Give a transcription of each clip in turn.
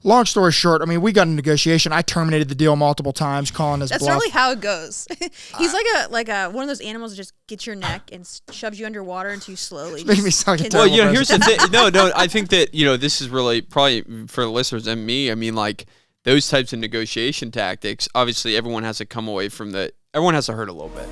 long story short, I mean, we got in negotiation. I terminated the deal multiple times, calling his That's bluff. really how it goes. He's like a one of those animals that just gets your neck and shoves you underwater until you slowly. Making me sound like a Well, terrible here's person. the thing. No, I think that, this is really probably for the listeners and me. I mean, like those types of negotiation tactics, obviously everyone has to come away from everyone has to hurt a little bit.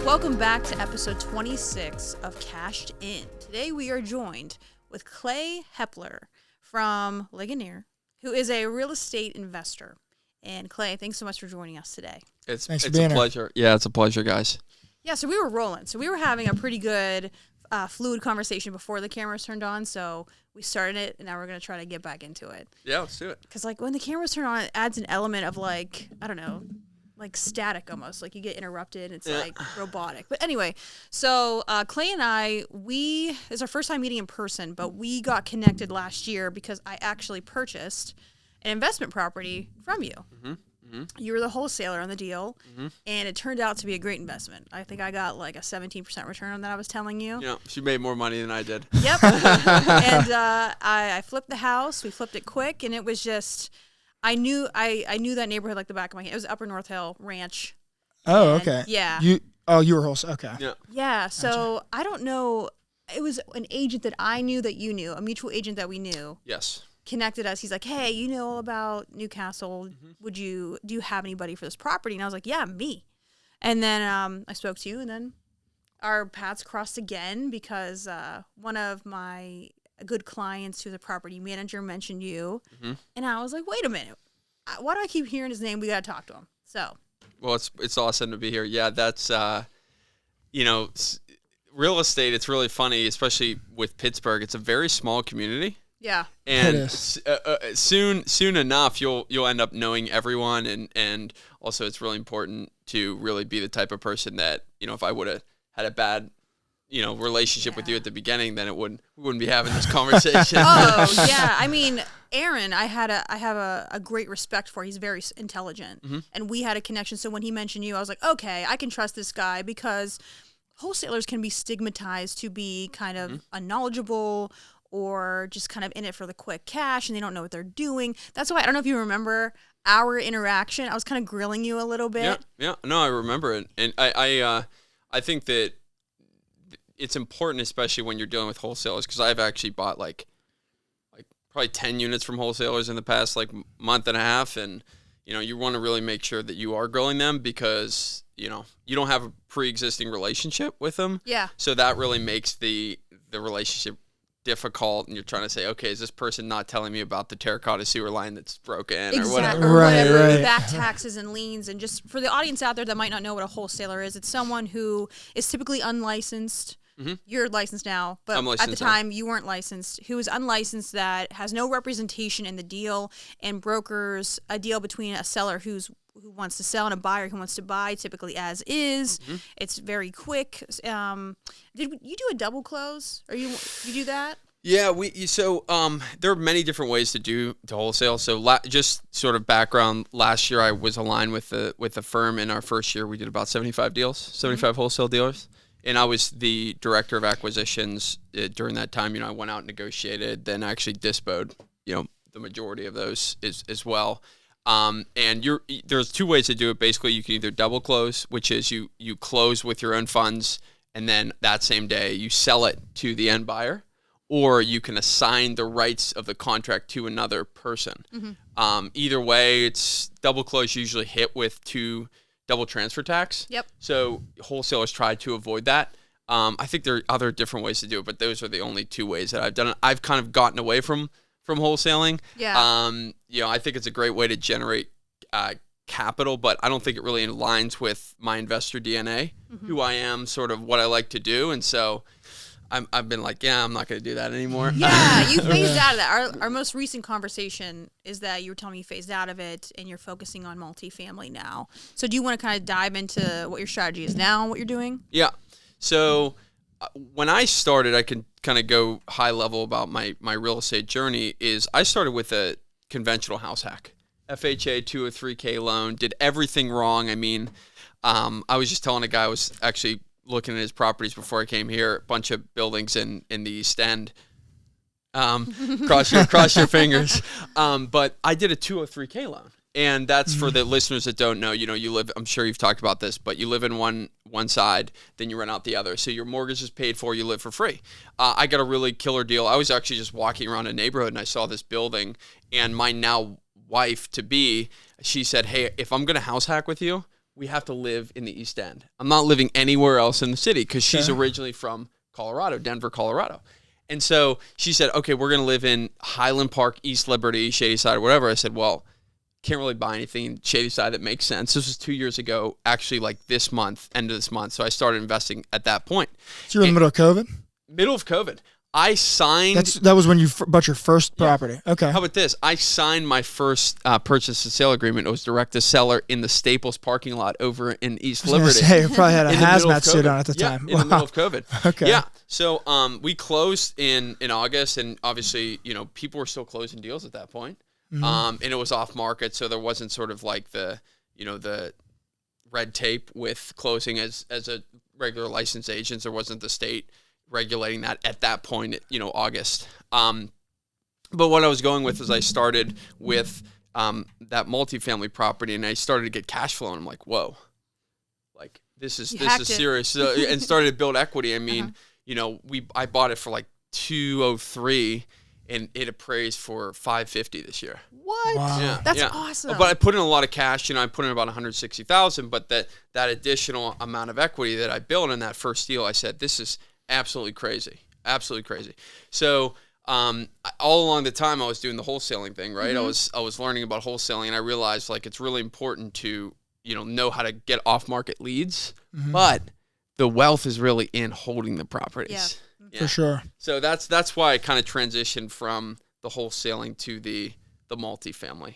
Welcome back to episode 26 of Cashed In. Today we are joined with Clay Hepler from Ligonier, who is a real estate investor. And Clay, thanks so much for joining us today. It's a pleasure. Yeah, it's a pleasure, guys. Yeah, so we were rolling. So we were having a pretty good fluid conversation before the cameras turned on. So we started it, and now we're going to try to get back into it. Yeah, let's do it. Because when the cameras turn on, it adds an element of I don't know, like static almost, like you get interrupted. It's like robotic. But anyway, so Clay and I, it's our first time meeting in person, but we got connected last year because I actually purchased an investment property from you. Mm-hmm. Mm-hmm. You were the wholesaler on the deal, and it turned out to be a great investment. I think I got like a 17% return on that I was telling you. Yeah, she made more money than I did. Yep. And I flipped the house. We flipped it quick, and it was just... I knew that neighborhood like the back of my hand. It was Upper North Hill Ranch. Oh, okay. Yeah. You were wholesale. Okay. Yeah. Yeah. So I don't know. It was an agent that I knew that you knew, a mutual agent that we knew. Yes. Connected us. He's like, hey, you know all about Newcastle. Do you have anybody for this property? And I was like, yeah, me. And then I spoke to you, and then our paths crossed again because one of my good clients who's a property manager mentioned you, and I was like, wait a minute, why do I keep hearing his name? We got to talk to him. So, well, it's awesome to be here. Yeah, that's real estate. It's really funny, especially with Pittsburgh. It's a very small community. yeah, And soon enough, you'll end up knowing everyone, and also it's really important to really be the type of person that, if I would have had a bad relationship with you at the beginning, then we wouldn't be having this conversation. Oh yeah, I mean, Aaron, I have a great respect for. He's very intelligent, and we had a connection. So when he mentioned you, I was like, okay, I can trust this guy because wholesalers can be stigmatized to be kind of unknowledgeable or just kind of in it for the quick cash, and they don't know what they're doing. That's why I don't know if you remember our interaction. I was kind of grilling you a little bit. Yeah. No, I remember it, and I think that it's important, especially when you're dealing with wholesalers, because I've actually bought like probably 10 units from wholesalers in the past month and a half, and you want to really make sure that you are growing them because you don't have a pre-existing relationship with them. Yeah. So that really makes the relationship difficult, and you're trying to say, okay, is this person not telling me about the terracotta sewer line that's broken or whatever? Right. Back taxes and liens. And just for the audience out there that might not know what a wholesaler is, it's someone who is typically unlicensed. You're licensed now, but at the time you weren't licensed. Who is unlicensed, that has no representation in the deal, and brokers a deal between a seller who wants to sell and a buyer who wants to buy, typically as is. It's very quick. Did you do a double close? Or you do that? Yeah, there are many different ways to wholesale. So just sort of background, last year I was aligned with the firm. In our first year, we did about 75 deals, 75 wholesale dealers. And I was the director of acquisitions during that time. I went out and negotiated, then actually disposed, the majority of those as well. And there's two ways to do it. Basically, you can either double close, which is you close with your own funds, and then that same day you sell it to the end buyer, or you can assign the rights of the contract to another person. Either way, it's double close usually hit with double transfer tax. Yep. So wholesalers try to avoid that. I think there are other different ways to do it, but those are the only two ways that I've done it. I've kind of gotten away from wholesaling. Yeah. I think it's a great way to generate capital, but I don't think it really aligns with my investor DNA, who I am, sort of what I like to do. And so I've been like, I'm not going to do that anymore. Yeah, you phased out of that. Our most recent conversation is that you were telling me you phased out of it and you're focusing on multifamily now. So do you want to kind of dive into what your strategy is now and what you're doing? Yeah. So when I started, I can kind of go high level about my real estate journey. Is I started with a conventional house hack, FHA 203K loan, did everything wrong. I mean, I was just telling a guy, I was actually looking at his properties before I came here, a bunch of buildings in the East End. Cross your fingers. But I did a 203K loan. And that's for the listeners that don't know, you live, I'm sure you've talked about this, but you live in one side, then you rent out the other. So your mortgage is paid for, you live for free. I got a really killer deal. I was actually just walking around a neighborhood and I saw this building, and my now wife to be, she said, hey, if I'm going to house hack with you, we have to live in the East End. I'm not living anywhere else in the city, because she's originally from Colorado, Denver, Colorado. And so she said, okay, we're going to live in Highland Park, East Liberty, Shady Side, or whatever. I said, well, can't really buy anything in Shady Side that makes sense. This was 2 years ago, actually, like this month, end of this month. So I started investing at that point. So you're in the middle of COVID? Middle of COVID. I signed. That was when you bought your first property. Okay. How about this? I signed my first purchase and sale agreement. It was direct to seller in the Staples parking lot over in East Liberty. You probably had a hazmat suit on at the time. In the middle of COVID. Okay. Yeah. So we closed in August, and obviously, people were still closing deals at that point. And it was off market, so there wasn't sort of like the red tape with closing as a regular licensed agent. There wasn't the state regulating that at that point, August. But what I was going with is I started with that multifamily property, and I started to get cash flow, and I'm like, whoa, like this is serious, and started to build equity. I mean, I bought it for like 203. And it appraised for $550 this year. What? Wow. Yeah, That's awesome. But I put in a lot of cash. I put in about $160,000. But that additional amount of equity that I built in that first deal, I said, this is absolutely crazy, absolutely crazy. So all along the time, I was doing the wholesaling thing, right? I was learning about wholesaling, and I realized like it's really important to know how to get off market leads, but the wealth is really in holding the properties. Yeah. For sure. So that's why I kind of transitioned from the wholesaling to the multifamily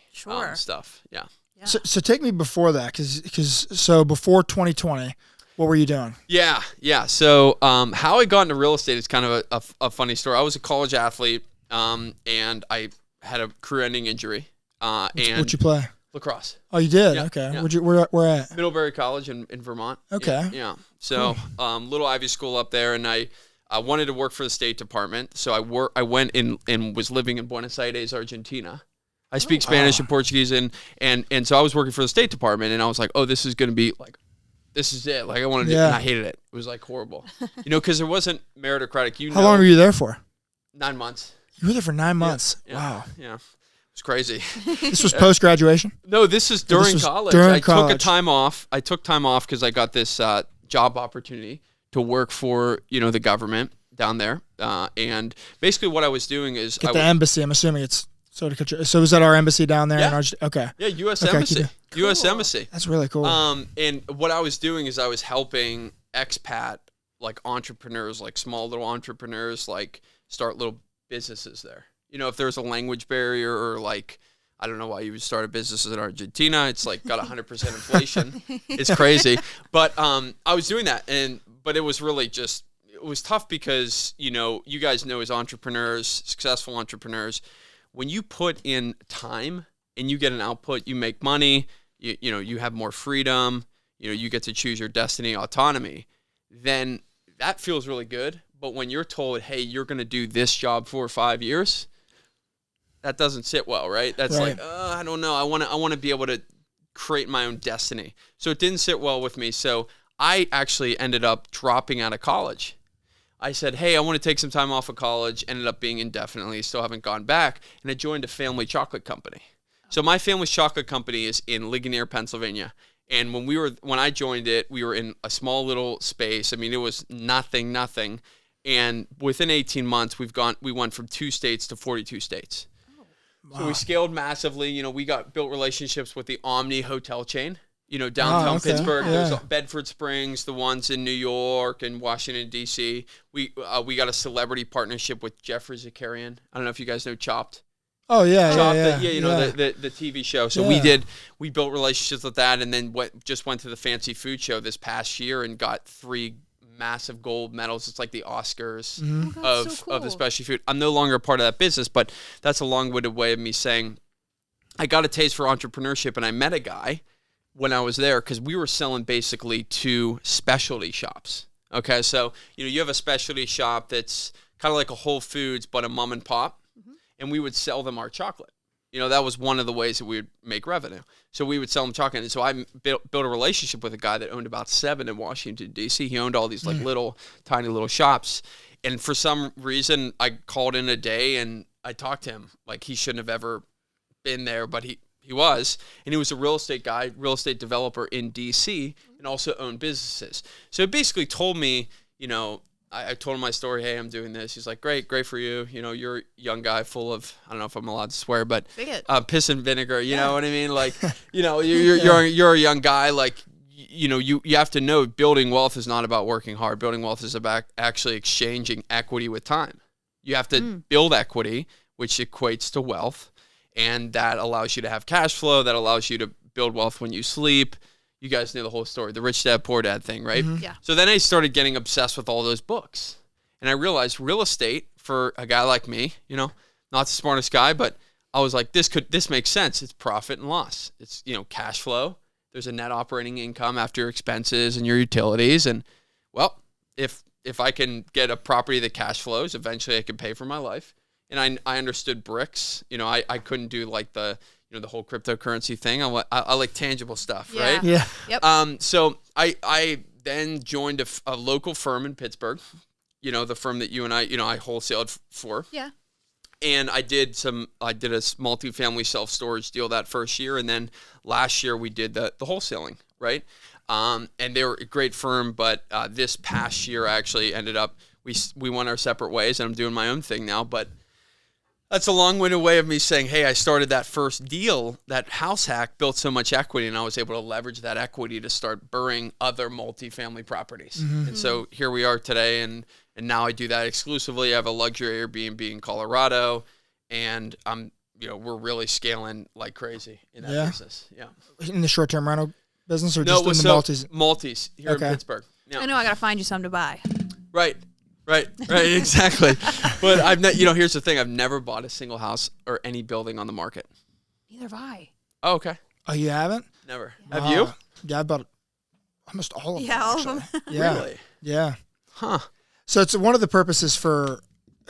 stuff. Yeah. So take me before that, because before 2020, what were you doing? Yeah. So how I got into real estate is kind of a funny story. I was a college athlete, and I had a career-ending injury. What'd you play? Lacrosse. Oh, you did? Yeah, okay. Yeah. Where at? Middlebury College in Vermont. Okay. Yeah. So little Ivy school up there, and I wanted to work for the State Department, so I went in and was living in Buenos Aires, Argentina. I speak Spanish and Portuguese, and so I was working for the State Department, and I was like, oh, this is going to be like, this is it. Like I wanted to, and I hated it. It was like horrible, because there wasn't meritocratic. How long were you there for? 9 months. You were there for 9 months. Yeah. Wow. Yeah. It was crazy. This was post-graduation? No, this is during college. Took a time off. I took time off because I got this job opportunity to work for the government down there, and basically what I was doing is the embassy. I'm assuming it's so is that our embassy down there? Yeah. In Argentina? Okay. Yeah, U.S. Embassy. Cool. U.S. Embassy. That's really cool. And what I was doing is I was helping expat like entrepreneurs, like small little entrepreneurs, like start little businesses there. If there's a language barrier, or like, I don't know why you would start a business in Argentina. It's like got 100% inflation. It's crazy. But I was doing that, but it was really just, it was tough because, you guys know as entrepreneurs, successful entrepreneurs, when you put in time and you get an output, you make money, you have more freedom, you get to choose your destiny, autonomy, then that feels really good. But when you're told, hey, you're going to do this job for 5 years, that doesn't sit well, right? That's right. Like, I don't know. I want to be able to create my own destiny. So it didn't sit well with me. So I actually ended up dropping out of college. I said, hey, I want to take some time off of college. Ended up being indefinitely, still haven't gone back. And I joined a family chocolate company. So my family's chocolate company is in Ligonier, Pennsylvania. And when I joined it, we were in a small little space. I mean, it was nothing. And within 18 months, we went from 2 states to 42 states. Wow. So we scaled massively. We built relationships with the Omni hotel chain. Downtown Pittsburgh. Yeah. There's Bedford Springs, the ones in New York and Washington, D.C. We got a celebrity partnership with Geoffrey Zakarian. I don't know if you guys know Chopped. Oh, yeah. Chopped, the TV show. So we built relationships with that, and then went to the Fancy Food Show this past year and got 3 massive gold medals. It's like the Oscars Oh, of the specialty food. I'm no longer a part of that business, but that's a long-winded way of me saying I got a taste for entrepreneurship, and I met a guy when I was there because we were selling basically to specialty shops. Okay, so you have a specialty shop that's kind of like a Whole Foods, but a mom and pop, and we would sell them our chocolate. That was one of the ways that we would make revenue. So we would sell them chocolate. And so I built a relationship with a guy that owned about 7 in Washington, D.C. He owned all these like tiny little shops. And for some reason, I called in a day and I talked to him. Like he shouldn't have ever been there, but he was. And he was a real estate guy, real estate developer in D.C. and also owned businesses. So it basically told me, I told him my story. Hey, I'm doing this. He's like, great for you. You're a young guy full of, I don't know if I'm allowed to swear, but piss and vinegar. You know what I mean? Like, you're a young guy. Like, you have to know building wealth is not about working hard. Building wealth is about actually exchanging equity with time. You have to build equity, which equates to wealth, and that allows you to have cash flow. That allows you to build wealth when you sleep. You guys know the whole story, the rich dad, poor dad thing, right? Yeah. So then I started getting obsessed with all those books. And I realized real estate for a guy like me, not the smartest guy, but I was like, this makes sense. It's profit and loss. It's, cash flow. There's a net operating income after your expenses and your utilities. And well, if I can get a property that cash flows, eventually I can pay for my life. And I understood bricks. I couldn't do like the whole cryptocurrency thing. I like tangible stuff, right? Yeah. Yep. So I then joined a local firm in Pittsburgh, the firm that you and I wholesaled for. Yeah. And I did a multifamily self-storage deal that first year. And then last year we did the wholesaling, right? And they were a great firm, but this past year I actually ended up, we went our separate ways, and I'm doing my own thing now, but that's a long-winded way of me saying, hey, I started that first deal, that house hack, built so much equity, and I was able to leverage that equity to start burring other multifamily properties. And so here we are today, and now I do that exclusively. I have a luxury Airbnb in Colorado, and we're really scaling like crazy in that business. Yeah. In the short-term rental business or just in the multis? Multis here in Pittsburgh. Yeah. I know I got to find you some to buy. Right, exactly. But I've here's the thing. I've never bought a single house or any building on the market. Neither have I. Oh, okay. Oh, you haven't? Never. Have you? Yeah, I bought almost all of them. Yeah, all of them. Yeah. Really? Yeah. Huh. So it's one of the purposes for,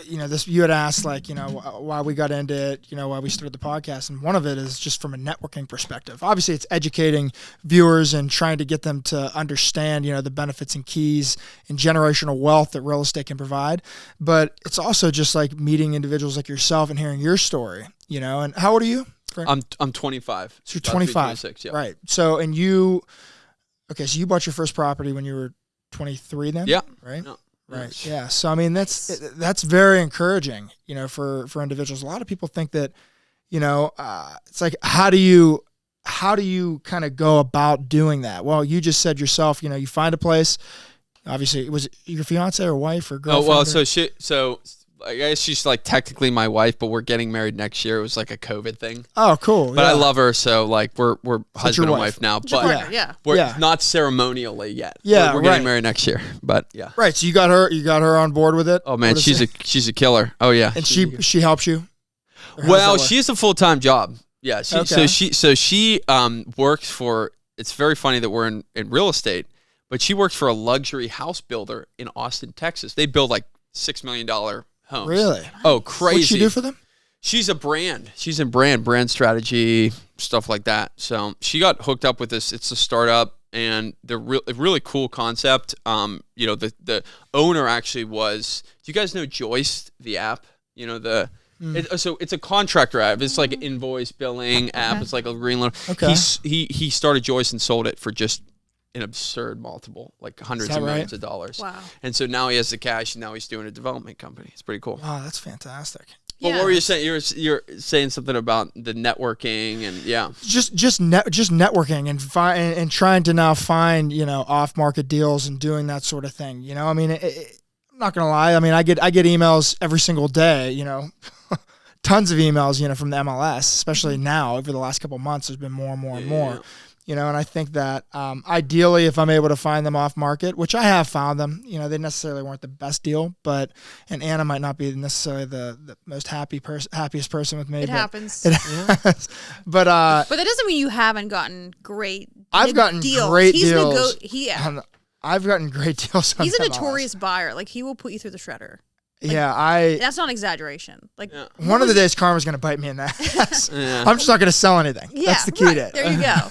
this, you had asked why we got into it, why we started the podcast. And one of it is just from a networking perspective. Obviously it's educating viewers and trying to get them to understand, the benefits and keys and generational wealth that real estate can provide. But it's also just like meeting individuals like yourself and hearing your story, and how old are you? I'm 25. So you're 25. 26, yeah. Right. So, so you bought your first property when you were 23 then? Yeah. Right? No. Right. Yeah. So, that's very encouraging, for individuals. A lot of people think that, it's like, how do you kind of go about doing that? Well, you just said yourself, you find a place. Obviously, was it your fiance or wife or girlfriend? Oh, well, I guess she's like technically my wife, but we're getting married next year. It was like a COVID thing. Oh, cool. But I love her, so like we're husband and wife now. But we're not ceremonially yet. Yeah, we're getting married next year. But yeah. Right. So you got her on board with it? Oh man, she's a killer. Oh yeah. And she helps you? Well, she has a full-time job. Yeah. So she works for. It's very funny that we're in real estate, but she works for a luxury house builder in Austin, Texas. They build like $6 million homes. Really? Oh, crazy. What'd she do for them? She's a brand. She's in brand strategy, stuff like that. So she got hooked up with this. It's a startup, and the really cool concept. The owner actually was. Do you guys know Joist, the app? So it's a contractor app. It's like an invoice billing app. Okay. It's like a green little. Okay. He started Joist and sold it for just an absurd multiple, like hundreds of millions of dollars. Wow. And so now he has the cash, and now he's doing a development company. It's pretty cool. Wow, that's fantastic. Well, what were you saying? You're saying something about the networking and just networking and trying to now find off market deals and doing that sort of thing. I'm not gonna lie. I get emails every single day. Tons of emails from the MLS, especially now over the last couple of months. There's been more and more and more. and I think that ideally, if I'm able to find them off market, which I have found them, they necessarily weren't the best deal, and Anna might not be necessarily the most happiest person with me. It happens. But that doesn't mean you haven't gotten great. I've gotten deals. Great deals. I've gotten great deals. He's a notorious buyer. Like, he will put you through the shredder. Like, that's not an exaggeration. Like, one of the days karma's going to bite me in the ass. I'm just not going to sell anything. Yeah, that's the key to it. There you go.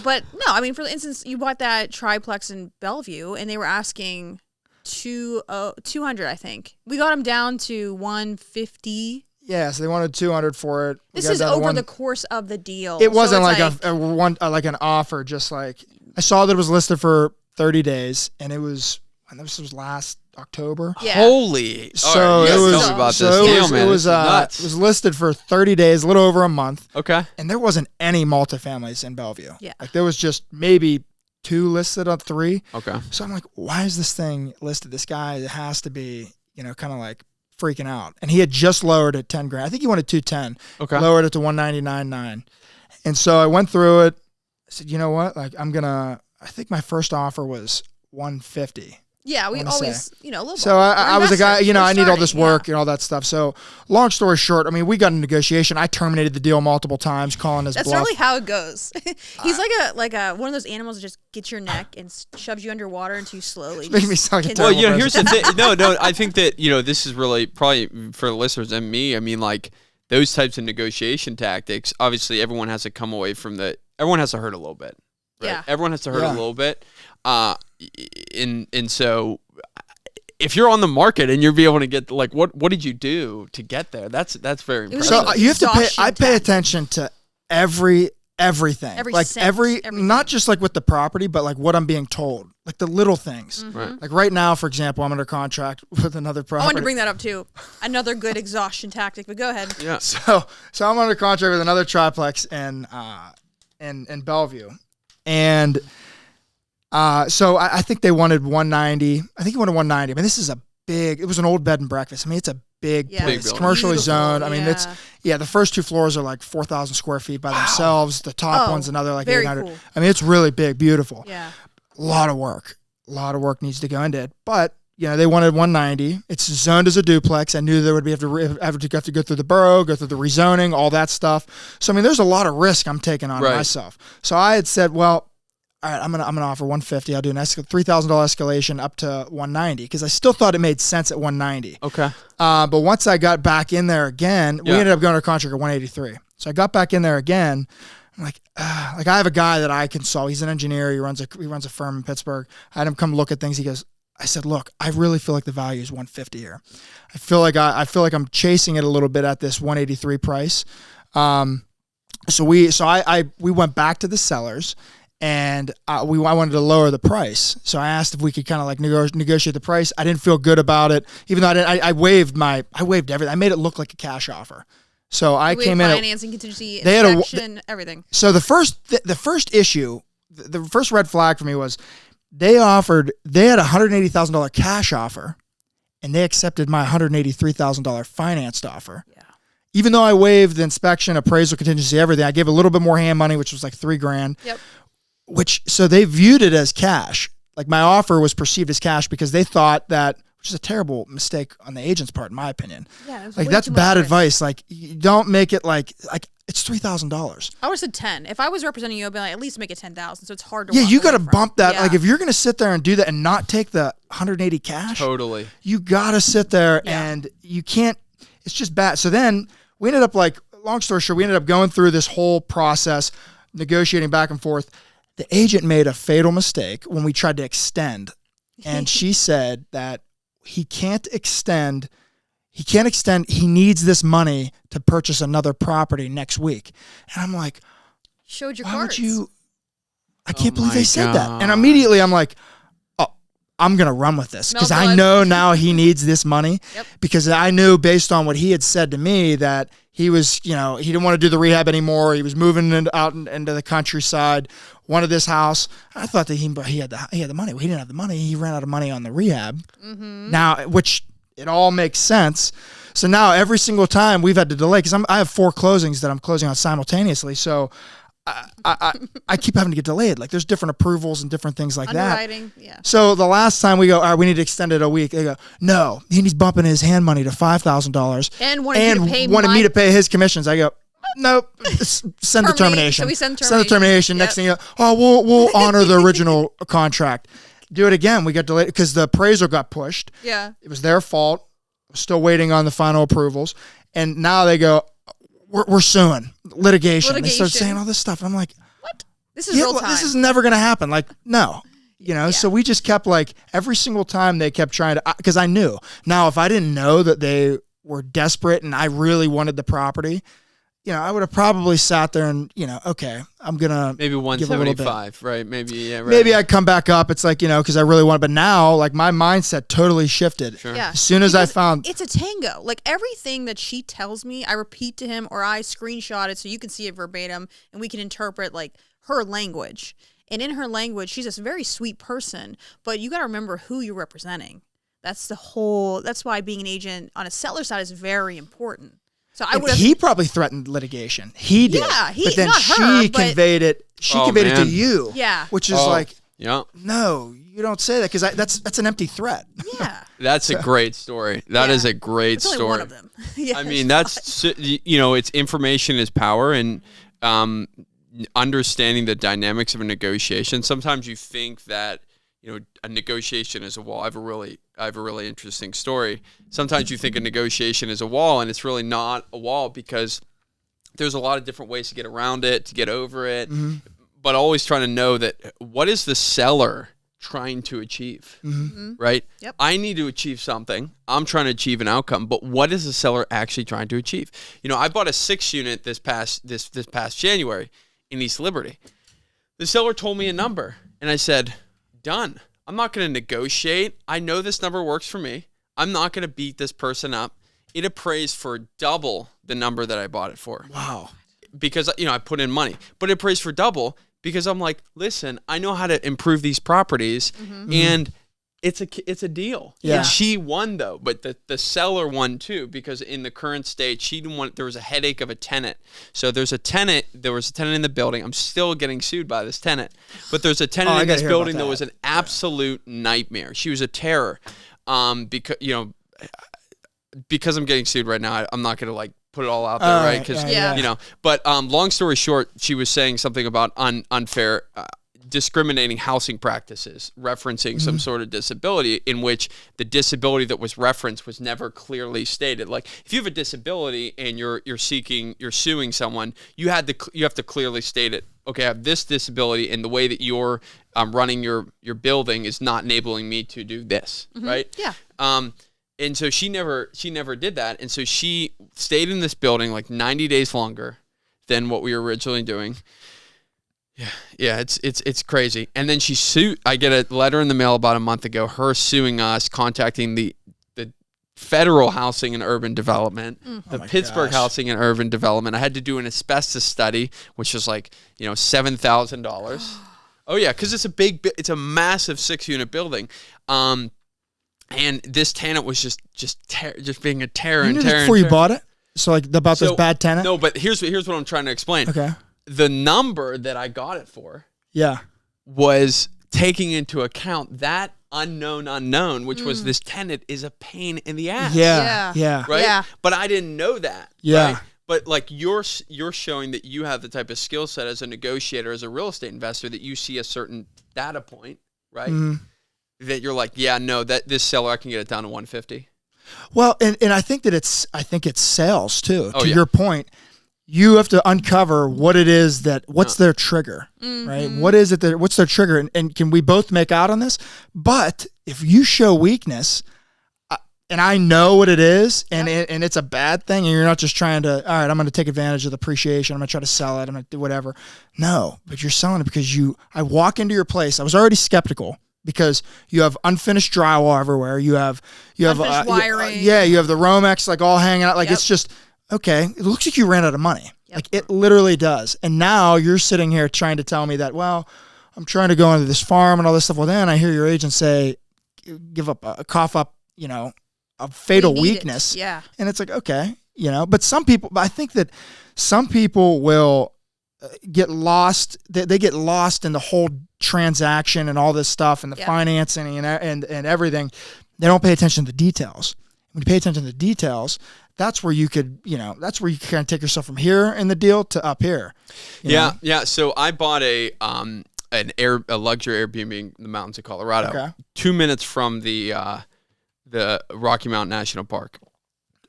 But no, I mean, for instance, you bought that triplex in Bellevue and they were asking 200, I think. We got them down to 150. Yeah, so they wanted 200 for it. This is over the course of the deal. It wasn't like an offer, just like I saw that it was listed for 30 days and this was last October. Yeah. Holy. So right, it was tell me about this. It was listed for 30 days, a little over a month. Okay. And there wasn't any multifamilies in Bellevue. Yeah. Like there was just maybe 2 listed on 3. Okay. So I'm like, why is this thing listed? This guy has to be, kind of like freaking out. And he had just lowered it $10,000. I think he wanted 210. Okay. Lowered it to 199.9. And so I went through it. I said, you know what? Like I think my first offer was 150. Yeah, we always, low So I was a guy, I need all this work and all that stuff. So long story short, I mean, we got a negotiation. I terminated the deal multiple times, calling his bluff. That's really how it goes. He's like a one of those animals that just gets your neck and shoves you underwater until you slowly. Making me sound like a Well, here's the thing. No, I think that, this is really probably for the listeners and me. I mean, like those types of negotiation tactics, obviously everyone has to come away from everyone has to hurt a little bit. Right? Yeah. Everyone has to hurt a little bit. And so if you're on the market and you're be able to get like what did you do to get there? That's very impressive. So you have to pay. I pay attention to everything. Not just like with the property, but like what I'm being told, like the little things. Mm-hmm. Right. Like right now, for example, I'm under contract with another property. I wanted to bring that up too. Another good exhaustion tactic, but go ahead. Yeah. So I'm under contract with another triplex in Bellevue, and. So I think they wanted 190. I think he wanted 190. I mean, this is it was an old bed and breakfast. I mean, it's a big place. It's commercially zoned. I mean, the first 2 floors are like 4,000 square feet by themselves. The top one's another like 800. Cool. I mean, it's really big, beautiful. Yeah. A lot of work needs to go into it. But, they wanted 190. It's zoned as a duplex. I knew there would have to go through the borough, go through the rezoning, all that stuff. So, I mean, there's a lot of risk I'm taking on myself. So I had said, well, all right, I'm gonna offer 150. I'll do an $3,000 escalation up to 190 because I still thought it made sense at 190. Okay. But once I got back in there again, we ended up going to contract at 183. So I got back in there again. I'm like I have a guy that I consult. He's an engineer. He runs a firm in Pittsburgh. I had him come look at things. I said, look, I really feel like the value is 150 here. I feel like I'm chasing it a little bit at this 183 price. So we went back to the sellers. And I wanted to lower the price, so I asked if we could kind of like negotiate the price. I didn't feel good about it, even though I waived everything. I made it look like a cash offer. So I came in financing, contingency, inspection, everything. So the first issue, the first red flag for me was they had a $180,000 cash offer, and they accepted my $183,000 financed offer. Yeah. Even though I waived the inspection, appraisal, contingency, everything, I gave a little bit more hand money, which was like $3,000. Yep. So they viewed it as cash. Like my offer was perceived as cash because they thought that, which is a terrible mistake on the agent's part, in my opinion. Yeah, like that's bad advice. Like you don't make it like it's $3,000. I would have said 10. If I was representing you, I'd be like, at least make it 10,000. So it's hard to. Yeah, you got to bump that. Yeah. Like if you're gonna sit there and do that and not take the 180 cash, totally. You got to sit there and you can't. It's just bad. So then we ended up long story short, we ended up going through this whole process, negotiating back and forth. The agent made a fatal mistake when we tried to extend, and she said that he can't extend. He needs this money to purchase another property next week. And I'm like, showed your why cards. would you? I can't believe they said that. And immediately I'm like, oh, I'm going to run with this because I know now he needs this money because I knew based on what he had said to me that he was, he didn't want to do the rehab anymore. He was moving out into the countryside, wanted this house. I thought that he had the money. Well, he didn't have the money. He ran out of money on the rehab. Mm-hmm. Now, which it all makes sense. So now every single time we've had to delay because I have 4 closings that I'm closing on simultaneously. So I keep having to get delayed. Like there's different approvals and different things like Underwriting, that. yeah. So the last time we go, all right, we need to extend it a week. They go, no, he's bumping his hand money to $5,000 and wanted me to pay his commissions. I go, nope, send the termination. So we send the termination. Next thing you know, we'll honor the original contract. Do it again. We got delayed because the appraisal got pushed. Yeah. It was their fault. We're still waiting on the final approvals. And now they go, we're suing. Litigation. They start saying all this stuff. And I'm like, what? This is real time. This is never going to happen. Like, no. So we just kept like every single time they kept trying to, because I knew. Now, if I didn't know that they were desperate and I really wanted the property, I would have probably sat there and, okay, I'm going to maybe 175, right? Maybe, yeah, right. Maybe I'd come back up. It's like, because I really want it. But now, like, my mindset totally shifted. Sure. Yeah. As soon as I found. It's a tango. Like, everything that she tells me, I repeat to him or I screenshot it so you can see it verbatim and we can interpret, like, her language. And in her language, she's a very sweet person. But you got to remember who you're representing. That's why being an agent on a seller side is very important. So he probably threatened litigation. He did. Yeah, but then she conveyed it. She conveyed it to you. Yeah, which is like, no, you don't say that because that's an empty threat. Yeah, that's a great story. That is a great story. Only one of them. I mean, that's it's information is power, and understanding the dynamics of a negotiation. Sometimes you think that a negotiation is a wall. I have a really interesting story. Sometimes you think a negotiation is a wall, and it's really not a wall because there's a lot of different ways to get around it, to get over it. Mm-hmm. But always trying to know that what is the seller trying to achieve, right? Yep. I need to achieve something. I'm trying to achieve an outcome, but what is the seller actually trying to achieve? I bought a 6 unit this past January in East Liberty. The seller told me a number, and I said, done. I'm not going to negotiate. I know this number works for me. I'm not going to beat this person up. It appraised for double the number that I bought it for. Wow. Because, I put in money. But it appraised for double because I'm like, listen, I know how to improve these properties, and it's a deal. Yeah. And she won, though, but the seller won, too, because in the current state, she didn't want, there was a headache of a tenant. So there was a tenant in the building. I'm still getting sued by this tenant. But there's a tenant in this building that was an absolute nightmare. She was a terror. Because I'm getting sued right now, I'm not going to, put it all out there, right? Because, But long story short, she was saying something about unfair discriminating housing practices, referencing some sort of disability in which the disability that was referenced was never clearly stated. Like if you have a disability and you're suing someone, you have to clearly state it. Okay, I have this disability, and the way that you're running your building is not enabling me to do this, right? Yeah. And so she never did that, and so she stayed in this building like 90 days longer than what we were originally doing. Yeah, it's crazy. And then she sued. I get a letter in the mail about a month ago, her suing us, contacting the Federal Housing and Urban Development, the Pittsburgh Housing and Urban Development. I had to do an asbestos study, which was like $7,000. Oh yeah, because it's a massive 6-unit building. And this tenant was just being a terror and terror. Before you bought it? So this bad tenant? No, but here's what I'm trying to explain. Okay. The number that I got it for was taking into account that unknown, which was this tenant is a pain in the ass. Yeah. Right? Yeah. But I didn't know that. Yeah. Right? But like you're showing that you have the type of skill set as a negotiator, as a real estate investor, that you see a certain data point, right? Mm-hmm. That you're like, that this seller, I can get it down to 150. Well, and I think that it's sales too. To your point, you have to uncover what it is what's their trigger, right? What is it what's their trigger? And can we both make out on this? But if you show weakness, and I know what it is, and it's a bad thing, and you're not just trying to, all right, I'm going to take advantage of the appreciation, I'm going to try to sell it, I'm going to do whatever. No, but you're selling it because I walk into your place, I was already skeptical, because you have unfinished drywall everywhere. You have wiring. You have the Romex all hanging out. It's just, okay, it looks like you ran out of money. Yep. It literally does. And now you're sitting here trying to tell me that, well, I'm trying to go into this farm and all this stuff. Well, then I hear your agent say, cough up, a fatal weakness. Yeah. And it's like, okay, but I think that some people will get lost. They get lost in the whole transaction and all this stuff and the financing and everything. They don't pay attention to the details. When you pay attention to the details, that's where you could, that's where you can kind of take yourself from here in the deal to up here. Yeah. So I bought a luxury Airbnb in the mountains of Colorado, 2 minutes from the Rocky Mountain National Park.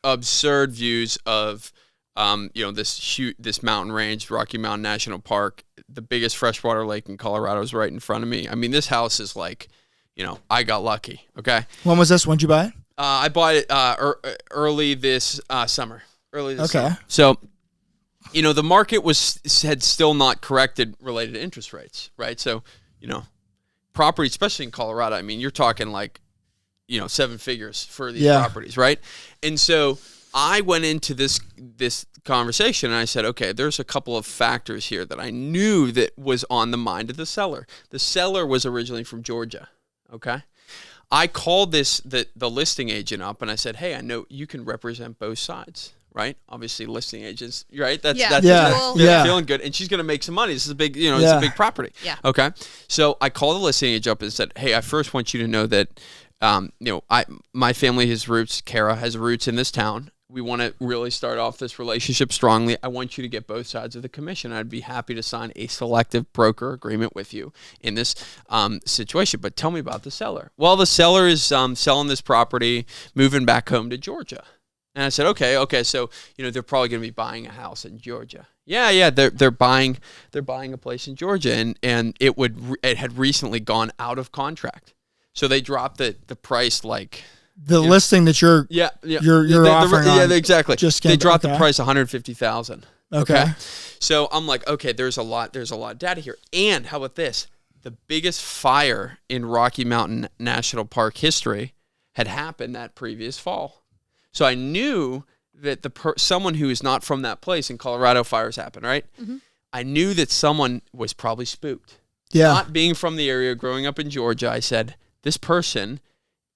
Absurd views of, this mountain range, Rocky Mountain National Park. The biggest freshwater lake in Colorado is right in front of me. I mean, this house is like, I got lucky. Okay. When was this? When'd you buy it? I bought it early this summer. Summer. So, the market had still not corrected related to interest rates, right? So, property, especially in Colorado, I mean, you're talking like, 7 figures for these properties, right? And so I went into this conversation and I said, okay, there's a couple of factors here that I knew that was on the mind of the seller. The seller was originally from Georgia, okay? I called the listing agent up and I said, hey, I know you can represent both sides, right? Obviously, listing agents, right? That's feeling good, and she's going to make some money. This is a big, it's a big property. Yeah. Okay. So I called the listing agent up and said, hey, I first want you to know that, my family has roots. Kara has roots in this town. We want to really start off this relationship strongly. I want you to get both sides of the commission. I'd be happy to sign a selective broker agreement with you in this situation. But tell me about the seller. Well, the seller is selling this property, moving back home to Georgia. And I said, okay. So, they're probably going to be buying a house in Georgia. Yeah. They're buying a place in Georgia, and it had recently gone out of contract. So they dropped the price like. The listing that you're offering on. Yeah, exactly. They dropped the price $150,000. Okay. So I'm like, okay, there's a lot of data here. And how about this? The biggest fire in Rocky Mountain National Park history had happened that previous fall. So I knew that someone who is not from that place, in Colorado, fires happen, right? Mm-hmm. I knew that someone was probably spooked. Yeah. Not being from the area, growing up in Georgia, I said, this person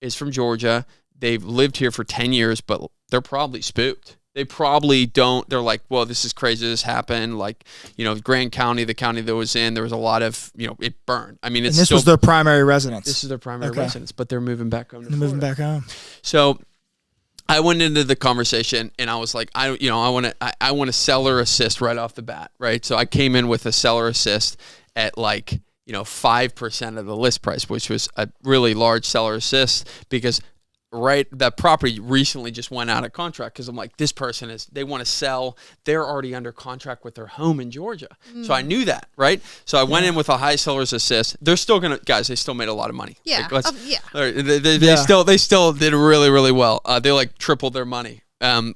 is from Georgia. They've lived here for 10 years, but they're probably spooked. They probably don't. They're like, well, this is crazy. This happened. Like, Grand County, the county that was in, there was a lot of, it burned. I mean, and this was their primary residence. This is their primary residence, but they're moving back home to Florida. Moving back home. So I went into the conversation and I was like, I want to seller assist right off the bat, right? So I came in with a seller assist at like, 5% of the list price, which was a really large seller assist because that property recently just went out of contract because I'm like, this person they want to sell. They're already under contract with their home in Georgia. So I knew that, right? So I went in with a high seller's assist. They're still they still made a lot of money. Yeah. They still did really, really well. They tripled their money.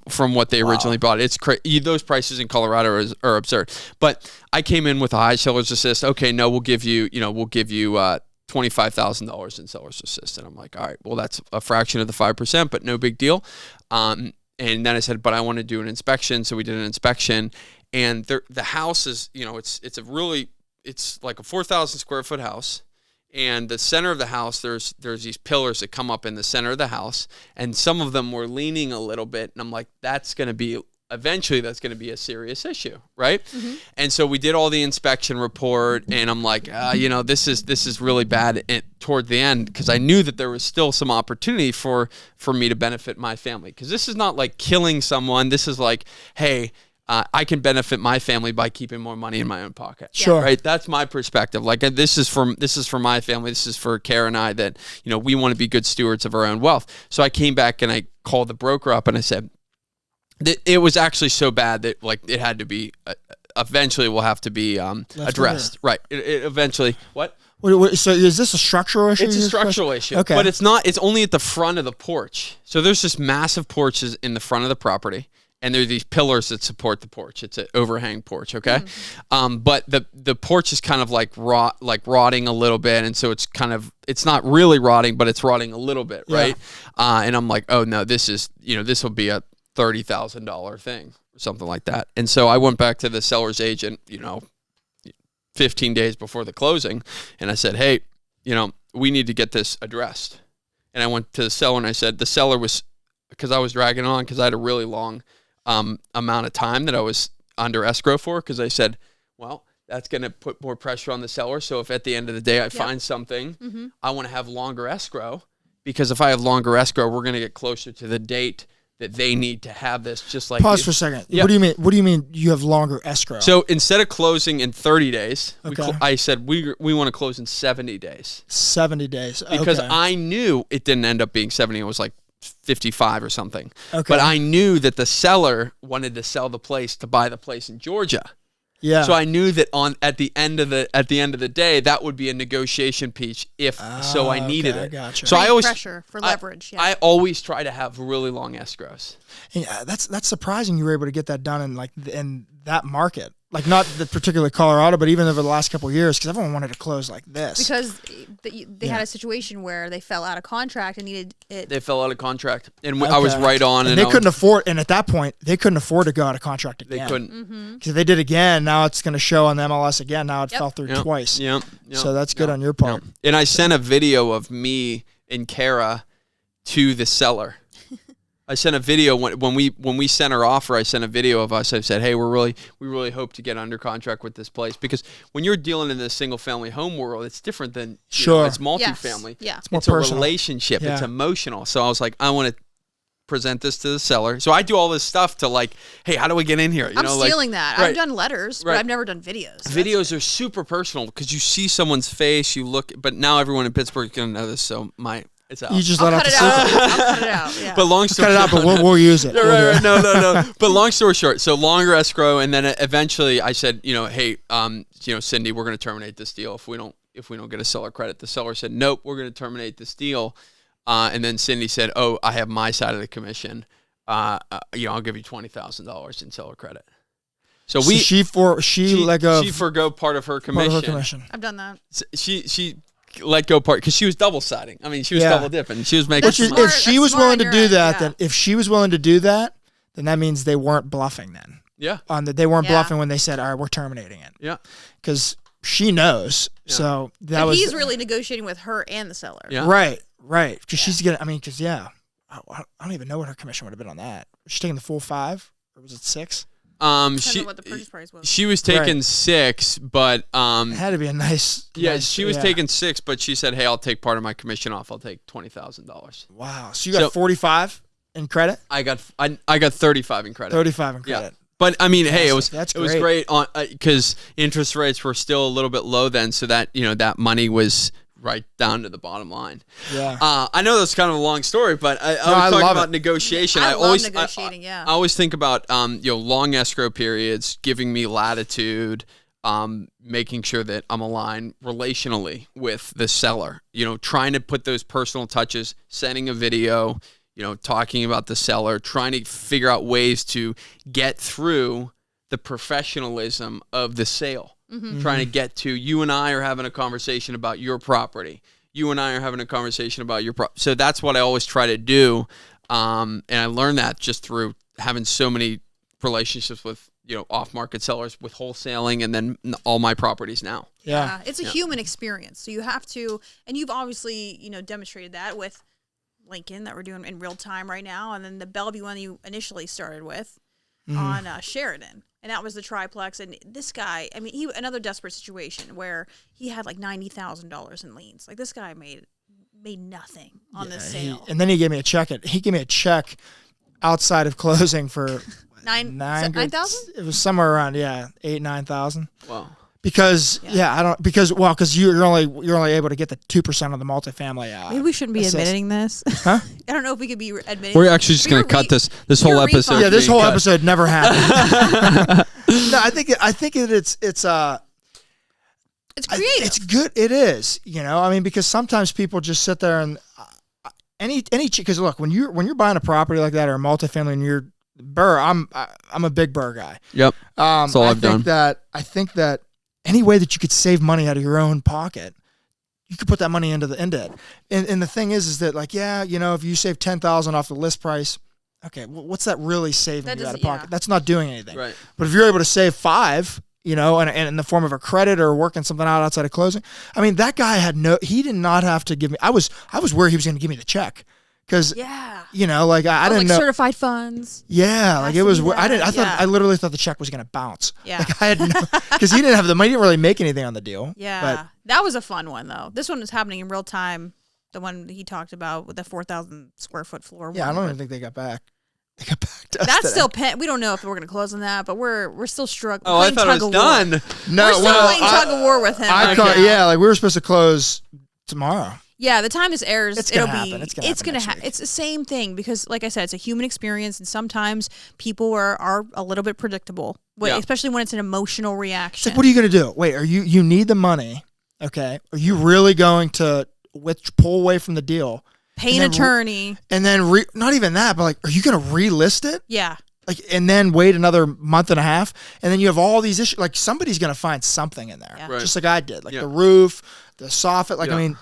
From what they originally bought. It's crazy. Those prices in Colorado are absurd. But I came in with a high seller's assist. Okay, no, we'll give you $25,000 in seller's assist. And I'm like, all right, well, that's a fraction of the 5%, but no big deal. And then I said, but I want to do an inspection. So we did an inspection, and the house is, it's like a 4,000 square foot house. And the center of the house, there's these pillars that come up in the center of the house, and some of them were leaning a little bit. And I'm like, eventually that's going to be a serious issue, right? Mm-hmm. And so we did all the inspection report, and I'm like, this is really bad toward the end, because I knew that there was still some opportunity for me to benefit my family, because this is not like killing someone. This is like, hey, I can benefit my family by keeping more money in my own pocket. Sure. Right? That's my perspective. Like, this is for my family. This is for Kara and I, that, we want to be good stewards of our own wealth. So I came back and I called the broker up and I said, it was actually so bad that it had to be, eventually will have to be addressed. Right. It eventually, what? So is this a structural issue? It's a structural issue. Okay. But it's not, it's only at the front of the porch. So there's this massive porches in the front of the property. And there are these pillars that support the porch. It's an overhang porch, okay? Mm-hmm. But the porch is kind of rotting a little bit, and so it's not really rotting, but it's rotting a little bit, right? And I'm like, oh no, this will be a $30,000 thing or something like that. And so I went back to the seller's agent, 15 days before the closing, and I said, hey, we need to get this addressed. And I went to the seller and I said, the seller was, because I was dragging on, because I had a really long amount of time that I was under escrow for, because I said, Well, that's going to put more pressure on the seller. So if at the end of the day I find something, I want to have longer escrow, because if I have longer escrow, we're going to get closer to the date that they need to have this. Just like pause for a second. What do you mean? What do you mean you have longer escrow? So instead of closing in 30 days, I said we want to close in 70 days. 70 days. Because I knew it didn't end up being 70. It was like 55 or something. Okay. But I knew that the seller wanted to sell the place to buy the place in Georgia. Yeah. So I knew that at the end of the day, that would be a negotiation piece so I needed it. Gotcha. So I always pressure for leverage. I always try to have really long escrows. Yeah, that's surprising you were able to get that done in that market. Like not the particular Colorado, but even over the last couple of years, because everyone wanted to close like this. Because they had a situation where they fell out of contract and needed it. They fell out of contract, and I was right on. And they couldn't afford. And at that point, they couldn't afford to go out of contract again. They couldn't. Because if they did again, now it's going to show on the MLS again. Now it fell through twice. Yep. So that's good on your part. And I sent a video of me and Kara to the seller. I sent a video when we sent our offer. I sent a video of us. I said, "Hey, we really hope to get under contract with this place, because when you're dealing in the single family home world, it's different than it's multifamily. Yes. Yeah, it's a relationship. Yeah. It's emotional. So I was like, I want to present this to the seller. So I do all this stuff to like, hey, how do we get in here? I'm stealing that. Right. I've done letters, but I've never done videos. So videos are super personal because you see someone's face. You look, but now everyone in Pittsburgh is going to know this. So it's out. You just let out the secret. I'll cut it out. Yeah. But long story short, but we'll use it. Right. No. But long story short, so longer escrow, and then eventually I said, hey, Cindy, we're going to terminate this deal if we don't get a seller credit. The seller said, nope, we're going to terminate this deal. And then Cindy said, oh, I have my side of the commission. I'll give you $20,000 in seller credit. So she forgo part of her commission. I've done that. She let go part because she was double siding. I mean, she was double dipping. She was making. If she was willing to do that, then that means they weren't bluffing. Then they weren't bluffing when they said, "All right, we're terminating it." Yeah, because she knows. Yeah. So he's really negotiating with her and the seller. Yeah, right. Because she's gonna. I mean, I don't even know what her commission would have been on that. Was she taking the full 5 or was it 6? What the purchase price was. She was taking 6, but it had to be a nice. She was taking 6, but she said, "Hey, I'll take part of my commission off. I'll take $20,000." Wow! So you got 45 in credit. I got 35 in credit. 35 in credit. Yeah. But I mean, hey, it was great on because interest rates were still a little bit low then, so that that money was right down to the bottom line. Yeah. I know that's kind of a long story, but I was talking about negotiation. I love negotiating. I always think about long escrow periods giving me latitude, making sure that I'm aligned relationally with the seller. Trying to put those personal touches, sending a video, talking about the seller, trying to figure out ways to get through the professionalism of the sale. Mm-hmm. Trying to get to you and I are having a conversation about your property. You and I are having a conversation about your property. So that's what I always try to do. And I learned that just through having so many relationships with, off-market sellers, with wholesaling, and then all my properties now. Yeah. It's a human experience. So you have to, and you've obviously, demonstrated that with Lincoln that we're doing in real time right now. And then the Bellevue one you initially started with on Sheridan. And that was the triplex. And this guy, I mean, another desperate situation where he had like $90,000 in liens. Like this guy made nothing on this sale. And then he gave me a check. He gave me a check outside of closing for $9,000. It was somewhere around 8,000-9,000. Wow. Because because you're only able to get the 2% of the multifamily. Maybe we shouldn't be admitting this. Huh? I don't know if we could be admitting. We're actually just going to cut this whole episode. Yeah, this whole episode never happened. No, I think it's creative. It's good. It is. I mean, because sometimes people just sit there and because look, when you're buying a property like that or a multifamily and you're Burr, I'm a big Burr guy. Yep. That's all I've done. I think that any way that you could save money out of your own pocket, you could put that money into it. And the thing is that if you save $10,000 off the list price, okay, well, what's that really saving you out of pocket? That's not doing anything. Right. But if you're able to save $5, and in the form of a credit or working something out outside of closing, I mean, that guy he did not have to give me. I was worried he was going to give me the check. Because yeah, you know, like I didn't know certified funds. Yeah, like it was. I literally thought the check was gonna bounce. Yeah, like I had because he didn't have the money. He didn't really make anything on the deal. Yeah, but that was a fun one though. This one was happening in real time. The one he talked about with the 4,000 square foot floor. Yeah, I don't even think they got back. They got back to us That's today. still we don't know if we're going to close on that, but we're still struggling. Oh, I thought it was done. No, we're still playing tug of war with him. Yeah, like we were supposed to close tomorrow. Yeah, the time this airs, it'll be. It's gonna happen. It's the same thing because, like I said, it's a human experience, and sometimes people are a little bit predictable, especially when it's an emotional reaction. It's like, what are you gonna do? Wait, you need the money? Okay, are you really going to pull away from the deal? Pay an attorney. And then not even that, but like, are you going to relist it? Yeah. Like, and then wait another month and a half, and then you have all these issues. Like, somebody's going to find something in there, just like I did. Like the roof, the soffit. Like, I mean,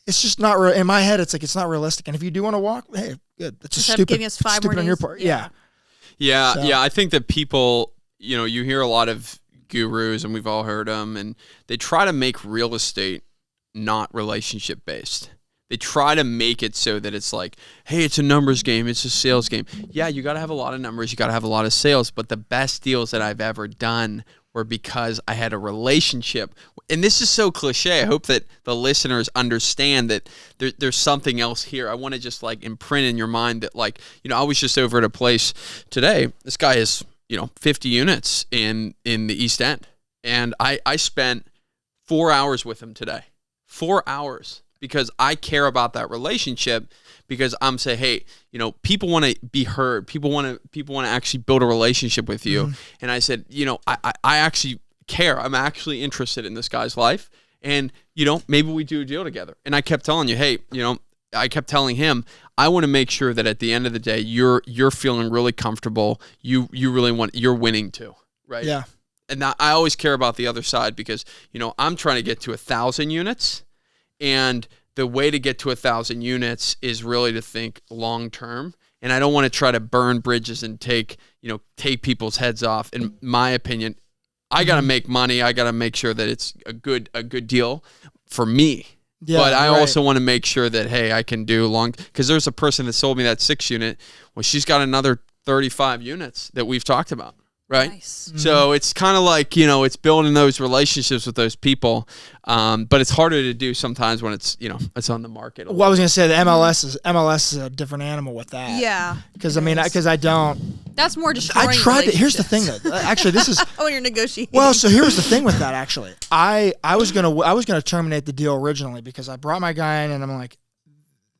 it's just not real. In my head, it's like it's not realistic. And if you do want to walk, hey, good. It's just stupid. Giving us 5 more days. On your part. Yeah. I think that people, you hear a lot of gurus, and we've all heard them, and they try to make real estate not relationship based. They try to make it so that it's like, hey, it's a numbers game, it's a sales game. Yeah, you got to have a lot of numbers, you got to have a lot of sales, but the best deals that I've ever done were because I had a relationship. And this is so cliche. I hope that the listeners understand that there's something else here. I want to just like imprint in your mind that like, I was just over at a place today. This guy is, 50 units in the East End. And I spent 4 hours with him today. 4 hours. Because I care about that relationship, because I'm saying, hey, people want to be heard. People want to actually build a relationship with you. Mm-hmm. And I said, I actually care. I'm actually interested in this guy's life. And, maybe we do a deal together. And I kept telling you, hey, I kept telling him, I want to make sure that at the end of the day, you're feeling really comfortable. You really you're winning too, right? Yeah. And I always care about the other side because, I'm trying to get to 1,000 units. And the way to get to 1,000 units is really to think long term. And I don't want to try to burn bridges and take people's heads off. In my opinion, I got to make money. I got to make sure that it's a good deal for me. Yeah, but I also want to make sure that, hey, I can do because there's a person that sold me that 6 unit. Well, she's got another 35 units that we've talked about. Right. Nice. So it's kind of like, it's building those relationships with those people. But it's harder to do sometimes when it's, it's on the market. Well, I was going to say the MLS is a different animal with that. Yeah. Because I don't. That's more destroying. I tried to. Here's the thing though. Actually, this is. Oh, you're negotiating. Well, so here's the thing with that actually. I was gonna terminate the deal originally because I brought my guy in and I'm like,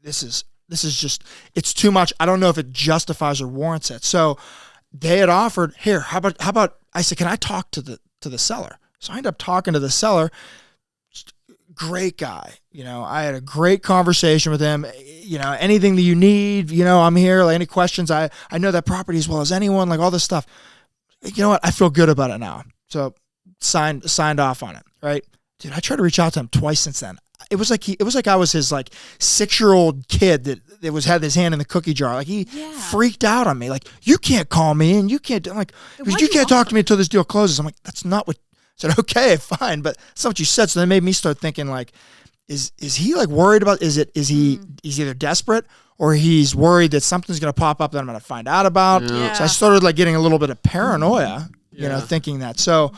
this is just, it's too much. I don't know if it justifies or warrants it. So they had offered, here, how about I said, can I talk to the seller? So I ended up talking to the seller. Great guy. I had a great conversation with him. Anything that you need, I'm here. Like any questions, I know that property as well as anyone, like all this stuff. You know what? I feel good about it now. So signed off on it. Right. Dude, I tried to reach out to him twice since then. It was like I was his like 6-year-old kid that had his hand in the cookie jar. Like he freaked out on me. Like, you can't call me and you can't. I'm like, you can't talk to me until this deal closes. I'm like, that's not what. I said, okay, fine, but that's not what you said. So that made me start thinking like, is he like worried about? He's either desperate or he's worried that something's gonna pop up that I'm gonna find out about. Yeah. So I started like getting a little bit of paranoia, thinking that. So,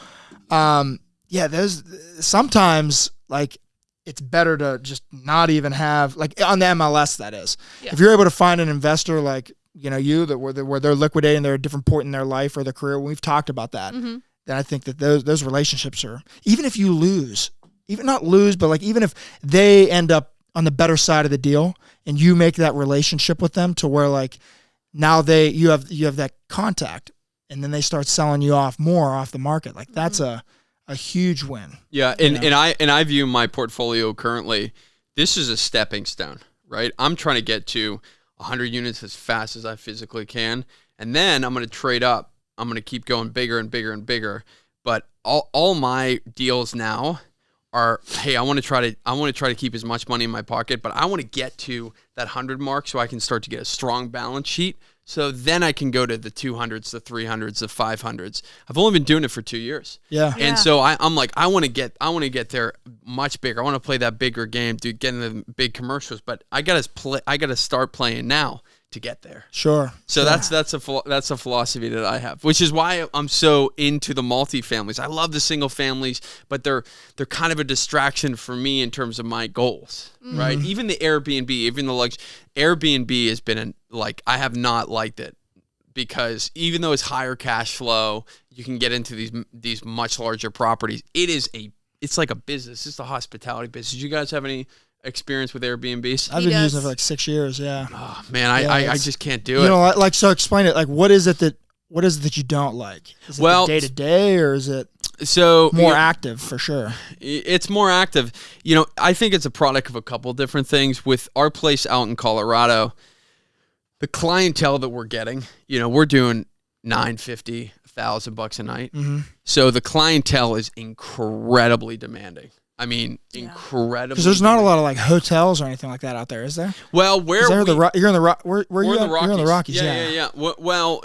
there's sometimes like. It's better to just not even have, like on the MLS, that is. Yeah. If you're able to find an investor like, where they're liquidating, they're at a different point in their life or their career, we've talked about that, then I think that those relationships are, even if you lose, even not lose, but like even if they end up on the better side of the deal and you make that relationship with them to where like now you have that contact and then they start selling you off the market. Like that's a huge win. Yeah, and I view my portfolio currently, this is a stepping stone, right? I'm trying to get to 100 units as fast as I physically can, and then I'm going to trade up. I'm going to keep going bigger and bigger and bigger. But all my deals now are, hey, I want to try to keep as much money in my pocket, but I want to get to that 100 mark so I can start to get a strong balance sheet So then I can go to the 200s, the 300s, the 500s. I've only been doing it for 2 years. Yeah. And so I'm like, I want to get there much bigger. I want to play that bigger game, dude, get into the big commercials, but I got to start playing now to get there. Sure. So that's a philosophy that I have, which is why I'm so into the multifamilies. I love the single families, but they're kind of a distraction for me in terms of my goals, right? Even the Airbnb, even the Airbnb has been I have not liked it, because even though it's higher cash flow, you can get into these much larger properties. It's like a business. It's a hospitality business. Do you guys have any experience with Airbnbs? I've been using it for like 6 years. Yeah. Oh man, I just can't do it. You know, so explain it. Like, what is it that you don't like? Is it day to day, or is it more active for sure? It's more active. I think it's a product of a couple different things. With our place out in Colorado, the clientele that we're getting, we're doing $950, $1,000 a night. So the clientele is incredibly demanding. I mean, incredibly. Because there's not a lot of like hotels or anything like that out there, is there? Well, you're in the Rockies. You're in the Rockies. Yeah. Well,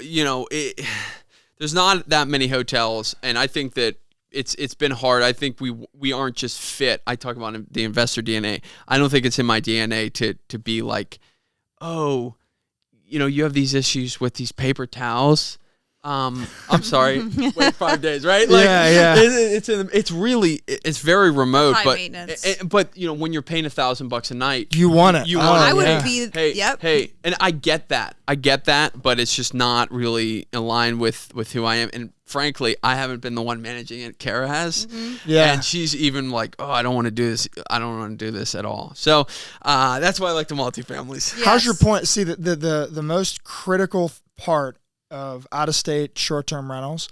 there's not that many hotels, and I think that it's been hard. I think we aren't just fit. I talk about the investor DNA. I don't think it's in my DNA to be like, oh, you have these issues with these paper towels. I'm sorry. Wait 5 days, right? It's very remote, high but maintenance. But when you're paying $1,000 a night, you want it. You want I it. would be. Hey, and I get that, but it's just not really in line with who I am. And frankly, I haven't been the one managing it. Kara has. Yeah. And she's even like, oh, I don't want to do this. I don't want to do this at all. So that's why I like the multifamilies. Yes. How's your point? See, the most critical part of out-of-state short-term rentals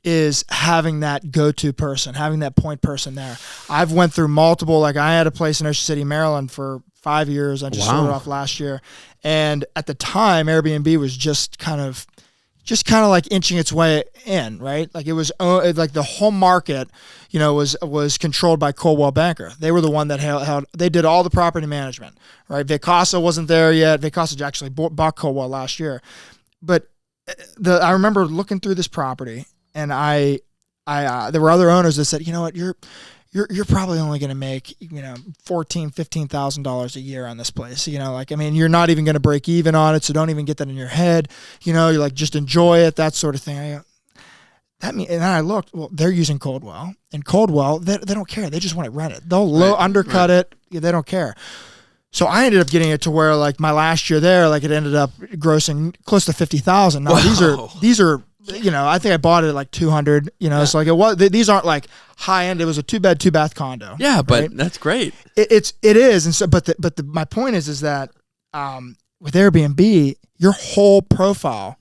is having that go-to person, having that point person there. I've went through multiple, I had a place in Ocean City, Maryland for 5 years. I just sold it off last year. And at the time, Airbnb was just kind of like inching its way in, right? Like it was like the whole market, was controlled by Coldwell Banker. They were the one that held they did all the property management, right? Vacasa wasn't there yet. Vacasa actually bought Coldwell last year. But I remember looking through this property, and I there were other owners that said, you know what, you're probably only going to make $14,000-$15,000 a year on this place. You're not even going to break even on it, so don't even get that in your head. You're like, just enjoy it, that sort of thing. And then I looked. Well, they're using Coldwell, and Coldwell they don't care. They just want it rented. They'll undercut it. They don't care. So I ended up getting it to where, like, my last year there, like, it ended up grossing close to $50,000. Now these are, I think I bought it at like $200. So like it was. These aren't like high end. It was a 2-bed, 2-bath condo. Yeah, right? but that's great. It is, and so my point is that with Airbnb, your whole profile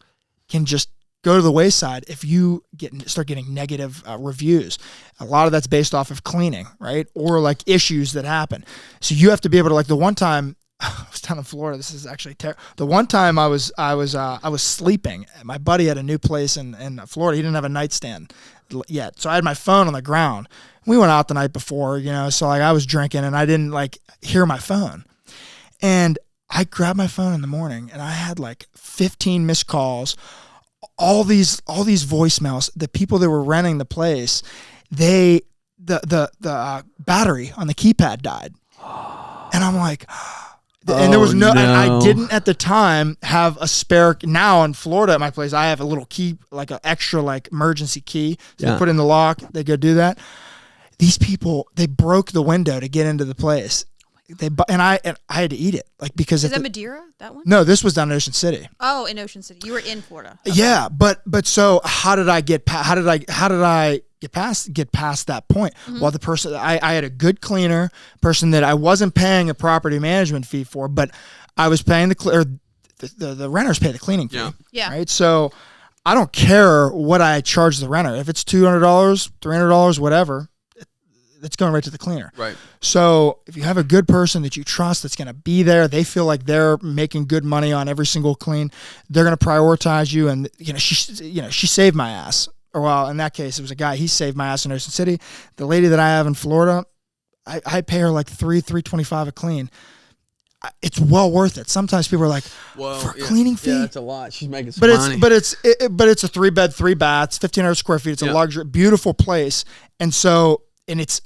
can just go to the wayside if you start getting negative reviews. A lot of that's based off of cleaning, right? Or like issues that happen. So you have to be able to, like, the one time I was down in Florida, this is actually terrible. The one time I was sleeping. My buddy had a new place in Florida. He didn't have a nightstand yet. So I had my phone on the ground. We went out the night before, so like I was drinking and I didn't like hear my phone. And I grabbed my phone in the morning and I had like 15 missed calls. All these voicemails. The people that were renting the place, the battery on the keypad died, and I'm like, and there was no. And I didn't at the time have a spare. Now in Florida at my place, I have a little key, like an extra like emergency key. So they put in the lock. They go do that. These people, they broke the window to get into the place. I had to eat it, like, because is that Madeira, that one? No, this was down in Ocean City. Oh, in Ocean City, you were in Florida. Okay. Yeah, but so how did I get past that point? Mm-hmm. Well, the person I had a good cleaner, person that I wasn't paying a property management fee for, but I was paying the renters pay the cleaning fee. Yeah. Right. So I don't care what I charge the renter. If it's $200, $300, whatever, it's going right to the cleaner. Right. So if you have a good person that you trust that's going to be there, they feel like they're making good money on every single clean, they're going to prioritize you. And she saved my ass. Or, well, in that case, it was a guy. He saved my ass in Ocean City. The lady that I have in Florida, I pay her like $325 a clean. it's well worth it. Sometimes people are like, Whoa, for a cleaning fee? Yeah, that's a lot. She's making some money. But it's a 3-bed, 3 baths, 1,500 square feet. It's a luxury, beautiful place. And it's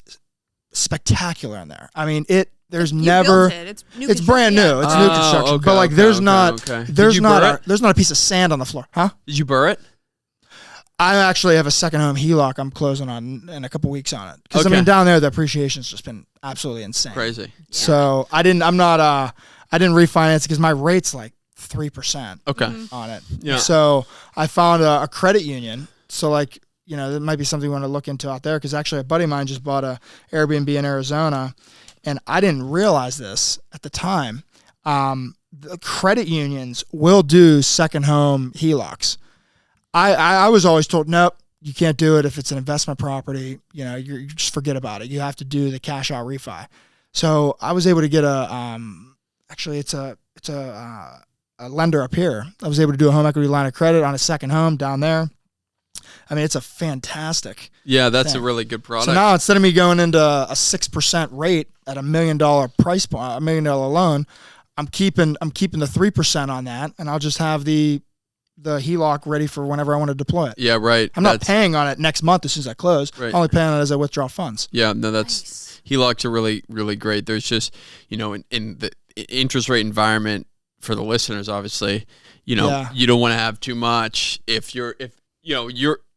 spectacular in there. I mean, there's never. It's brand new. It's new construction. Okay, but like, there's not a piece of sand on the floor, huh? Did you burr it? I actually have a second home HELOC I'm closing on in a couple weeks on it. Because I mean, down there the appreciation's just been absolutely insane. Crazy. So I didn't refinance because my rate's like 3% on it. Yeah. So I found a credit union. So like, that might be something you want to look into out there, because actually a buddy of mine just bought a Airbnb in Arizona, and I didn't realize this at the time. The credit unions will do second home HELOCs. I was always told, nope, you can't do it if it's an investment property. You just forget about it. You have to do the cash out refi. So I was able to get it's a lender up here. I was able to do a home equity line of credit on a second home down there. I mean, it's a fantastic. Yeah, that's thing. a really good product. So now instead of me going into a 6% rate at $1 million price point, $1 million loan, I'm keeping the 3% on that, and I'll just have the HELOC ready for whenever I want to deploy it. Yeah, right. I'm not paying on it next month as soon as I close. Right. I'm only paying on it as I withdraw funds. Yeah, no, that's HELOCs are really, really great. There's just, in the interest rate environment for the listeners, obviously, you don't want to have too much. If you're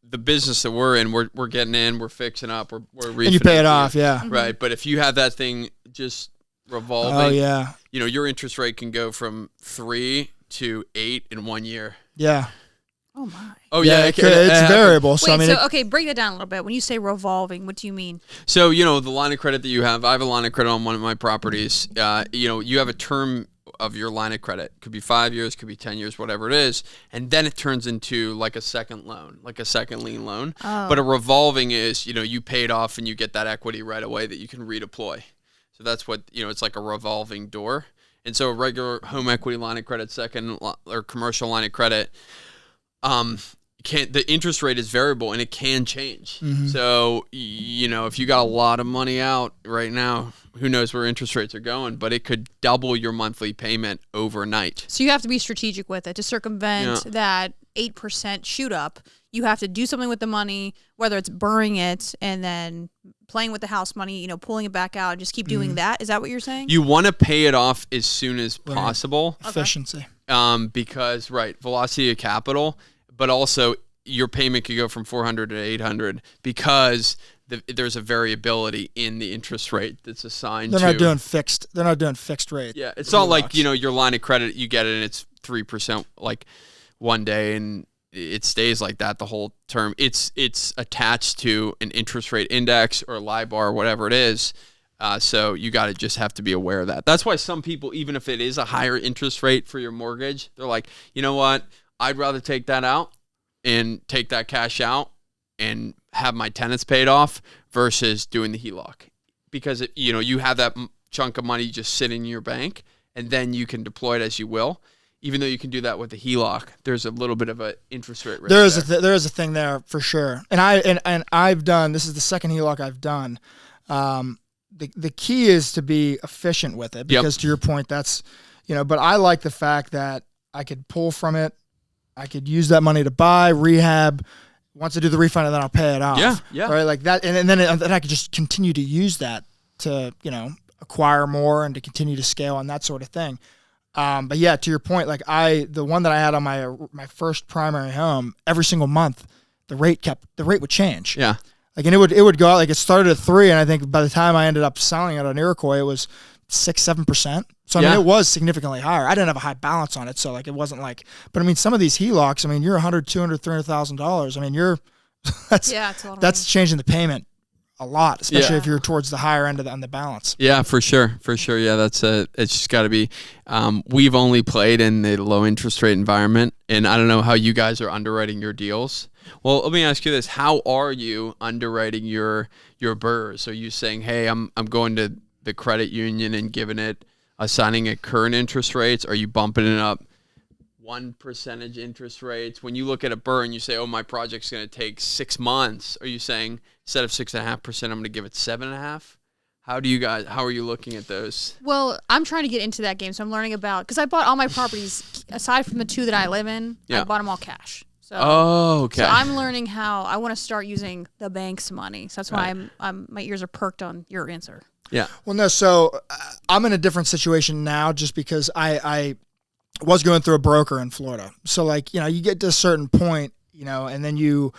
the business that we're in, we're getting in, we're fixing up, we're refinancing. And you pay it off, yeah. Right, but if you have that thing just revolving, your interest rate can go from 3 to 8 in 1 year. Yeah. Oh my. Oh yeah, it's variable. So Wait, break that down a little bit. When you say revolving, what do you mean? So the line of credit that you have, I have a line of credit on one of my properties. You have a term of your line of credit. Could be 5 years, could be 10 years, whatever it is, and then it turns into like a second loan, like a second lien loan. Oh. But a revolving is, you pay it off and you get that equity right away that you can redeploy. So that's what it's like, a revolving door. And so a regular home equity line of credit, second or commercial line of credit, the interest rate is variable and it can change. Mm-hmm. So, if you got a lot of money out right now, who knows where interest rates are going, but it could double your monthly payment overnight. So you have to be strategic with it to circumvent that 8% shoot up. You have to do something with the money, whether it's burning it and then playing with the house money, pulling it back out, and just keep doing that. Is that what you're saying? You want to pay it off as soon as possible. Okay. Efficiency. Because, velocity of capital, but also your payment could go from 400 to 800 because there's a variability in the interest rate that's assigned. They're not doing fixed rate. Yeah, it's not like your line of credit, you get it and it's 3% like one day and it stays like that the whole term. It's attached to an interest rate index or LIBOR or whatever it is. So you got to just have to be aware of that. That's why some people, even if it is a higher interest rate for your mortgage, they're like, you know what? I'd rather take that out and take that cash out and have my tenants paid off versus doing the HELOC, because you have that chunk of money just sitting in your bank and then you can deploy it as you will. Even though you can do that with the HELOC, there's a little bit of an interest rate risk. There is a thing there for sure. And I've done, this is the second HELOC I've done. The key is to be efficient with it, because to your point, that's but I like the fact that I could pull from it. I could use that money to buy, rehab. Once I do the refund, then I'll pay it off. Yeah. Right, like that, and then I could just continue to use that to acquire more and to continue to scale and that sort of thing. But yeah, to your point, like the one that I had on my first primary home, every single month, the rate would change. Yeah. Like, and it would go out, like it started at 3%, and I think by the time I ended up selling it on Iroquois, it was 6-7%. So I mean, it was significantly higher. I didn't have a high balance on it, so like it wasn't like. But I mean, some of these HELOCs, I mean, you're $100,000, $200,000, $300,000. I mean, that's changing the payment a lot, especially if you're towards the higher end on the balance. Yeah, for sure. Yeah, it's just got to be. We've only played in the low interest rate environment, and I don't know how you guys are underwriting your deals. Well, let me ask you this: how are you underwriting your BRRRRs? Are you saying, hey, I'm going to the credit union and assigning it current interest rates? Are you bumping it up 1% interest rates? When you look at a BRRRR and you say, oh, my project's going to take 6 months, are you saying instead of 6.5%, I'm going to give it 7.5%? How are you looking at those? Well, I'm trying to get into that game, so I'm learning about, because I bought all my properties, aside from the 2 that I live in, I bought them all cash. So, okay. So I'm learning how I want to start using the bank's money. So that's why my ears are perked on your answer. Yeah. Well, no, so I'm in a different situation now just because I was going through a broker in Florida. So, like, you get to a certain point, and then you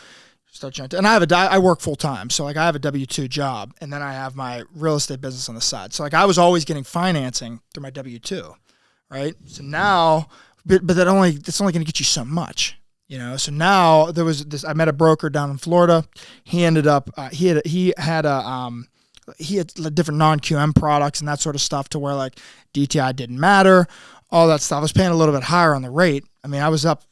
start trying to, and I work full time. So, like, I have a W-2 job, and then I have my real estate business on the side. So, like, I was always getting financing through my W-2, right? So now, but that's only going to get you so much. So now there was this. I met a broker down in Florida. He ended up he had different non-QM products and that sort of stuff to where, like, DTI didn't matter, all that stuff. I was paying a little bit higher on the rate. I mean, I was up.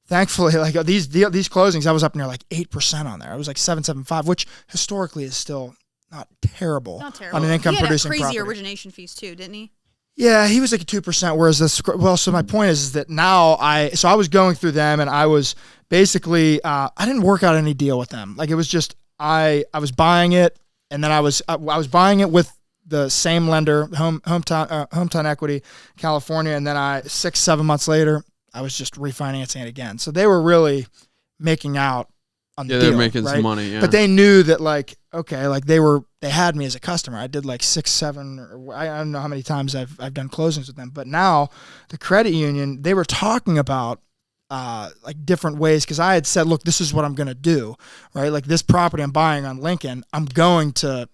Thankfully, like, these closings, I was up near like 8% on there. I was like 7.75, which historically is still not terrible. Not terrible. On an income producing crazy property. Origination fees too, didn't he? Yeah, he was like 2%, whereas this, so my point is that now I was going through them, and I was basically, I didn't work out any deal with them. Like, it was just, I was buying it, and then I was buying it with the same lender, Hometown Equity, California, and then 6-7 months later, I was just refinancing it again. So they were really making out on the deal. Yeah, they're making right? some money, yeah. But they knew that, like, okay, like, they had me as a customer. I did like 6, 7, or I don't know how many times I've done closings with them. But now the credit union, they were talking about like different ways, because I had said, look, this is what I'm going to do, right? Like, this property I'm buying on Lincoln, I'm going to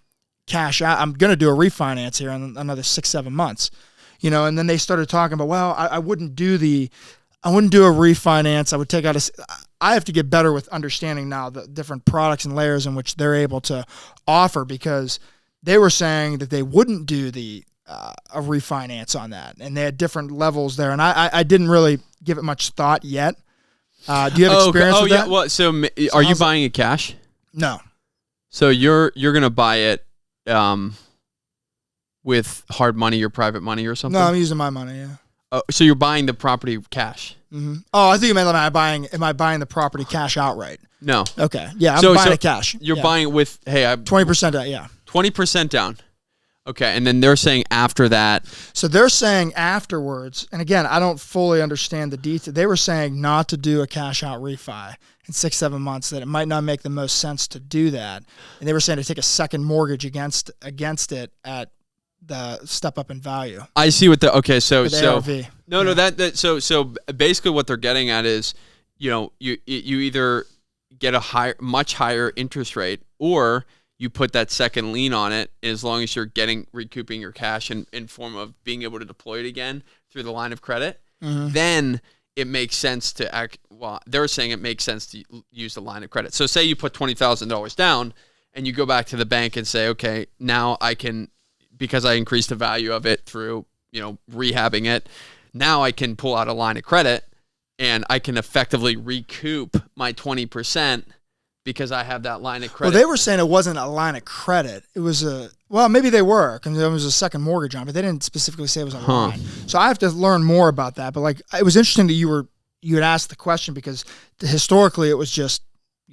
cash out. I'm going to do a refinance here in another 6-7 months, and then they started talking about, well, I wouldn't do a refinance. I would take out I have to get better with understanding now the different products and layers in which they're able to offer, because they were saying that they wouldn't do a refinance on that, and they had different levels there. And I didn't really give it much thought yet. Do you have experience with that? Well, so are you buying it cash? No. So you're gonna buy it with hard money, your private money, or something? No, I'm using my money. Yeah. Oh, so you're buying the property cash? Mm-hmm. Oh, I think you meant, am I buying the property cash outright? No. Okay. Yeah, I'm buying it cash. You're buying it with 20% down. Yeah. 20% down. Okay, and then they're saying after that. So they're saying afterwards, and again, I don't fully understand the detail. They were saying not to do a cash out refi in 6-7 months, that it might not make the most sense to do that. And they were saying to take a second mortgage against it at the step up in value. I see what so basically what they're getting at is, you either get a much higher interest rate, or you put that second lien on it. As long as you're recouping your cash in form of being able to deploy it again through the line of credit, then it makes sense to act. Well, they're saying it makes sense to use the line of credit. So say you put $20,000 down, and you go back to the bank and say, okay, now I can, because I increased the value of it through, rehabbing it, now I can pull out a line of credit, and I can effectively recoup my 20% because I have that line of credit. Well, they were saying it wasn't a line of credit. It was maybe they were, because there was a second mortgage on it, but they didn't specifically say it was a line. So I have to learn more about that. But, like, it was interesting that you had asked the question, because historically it was just,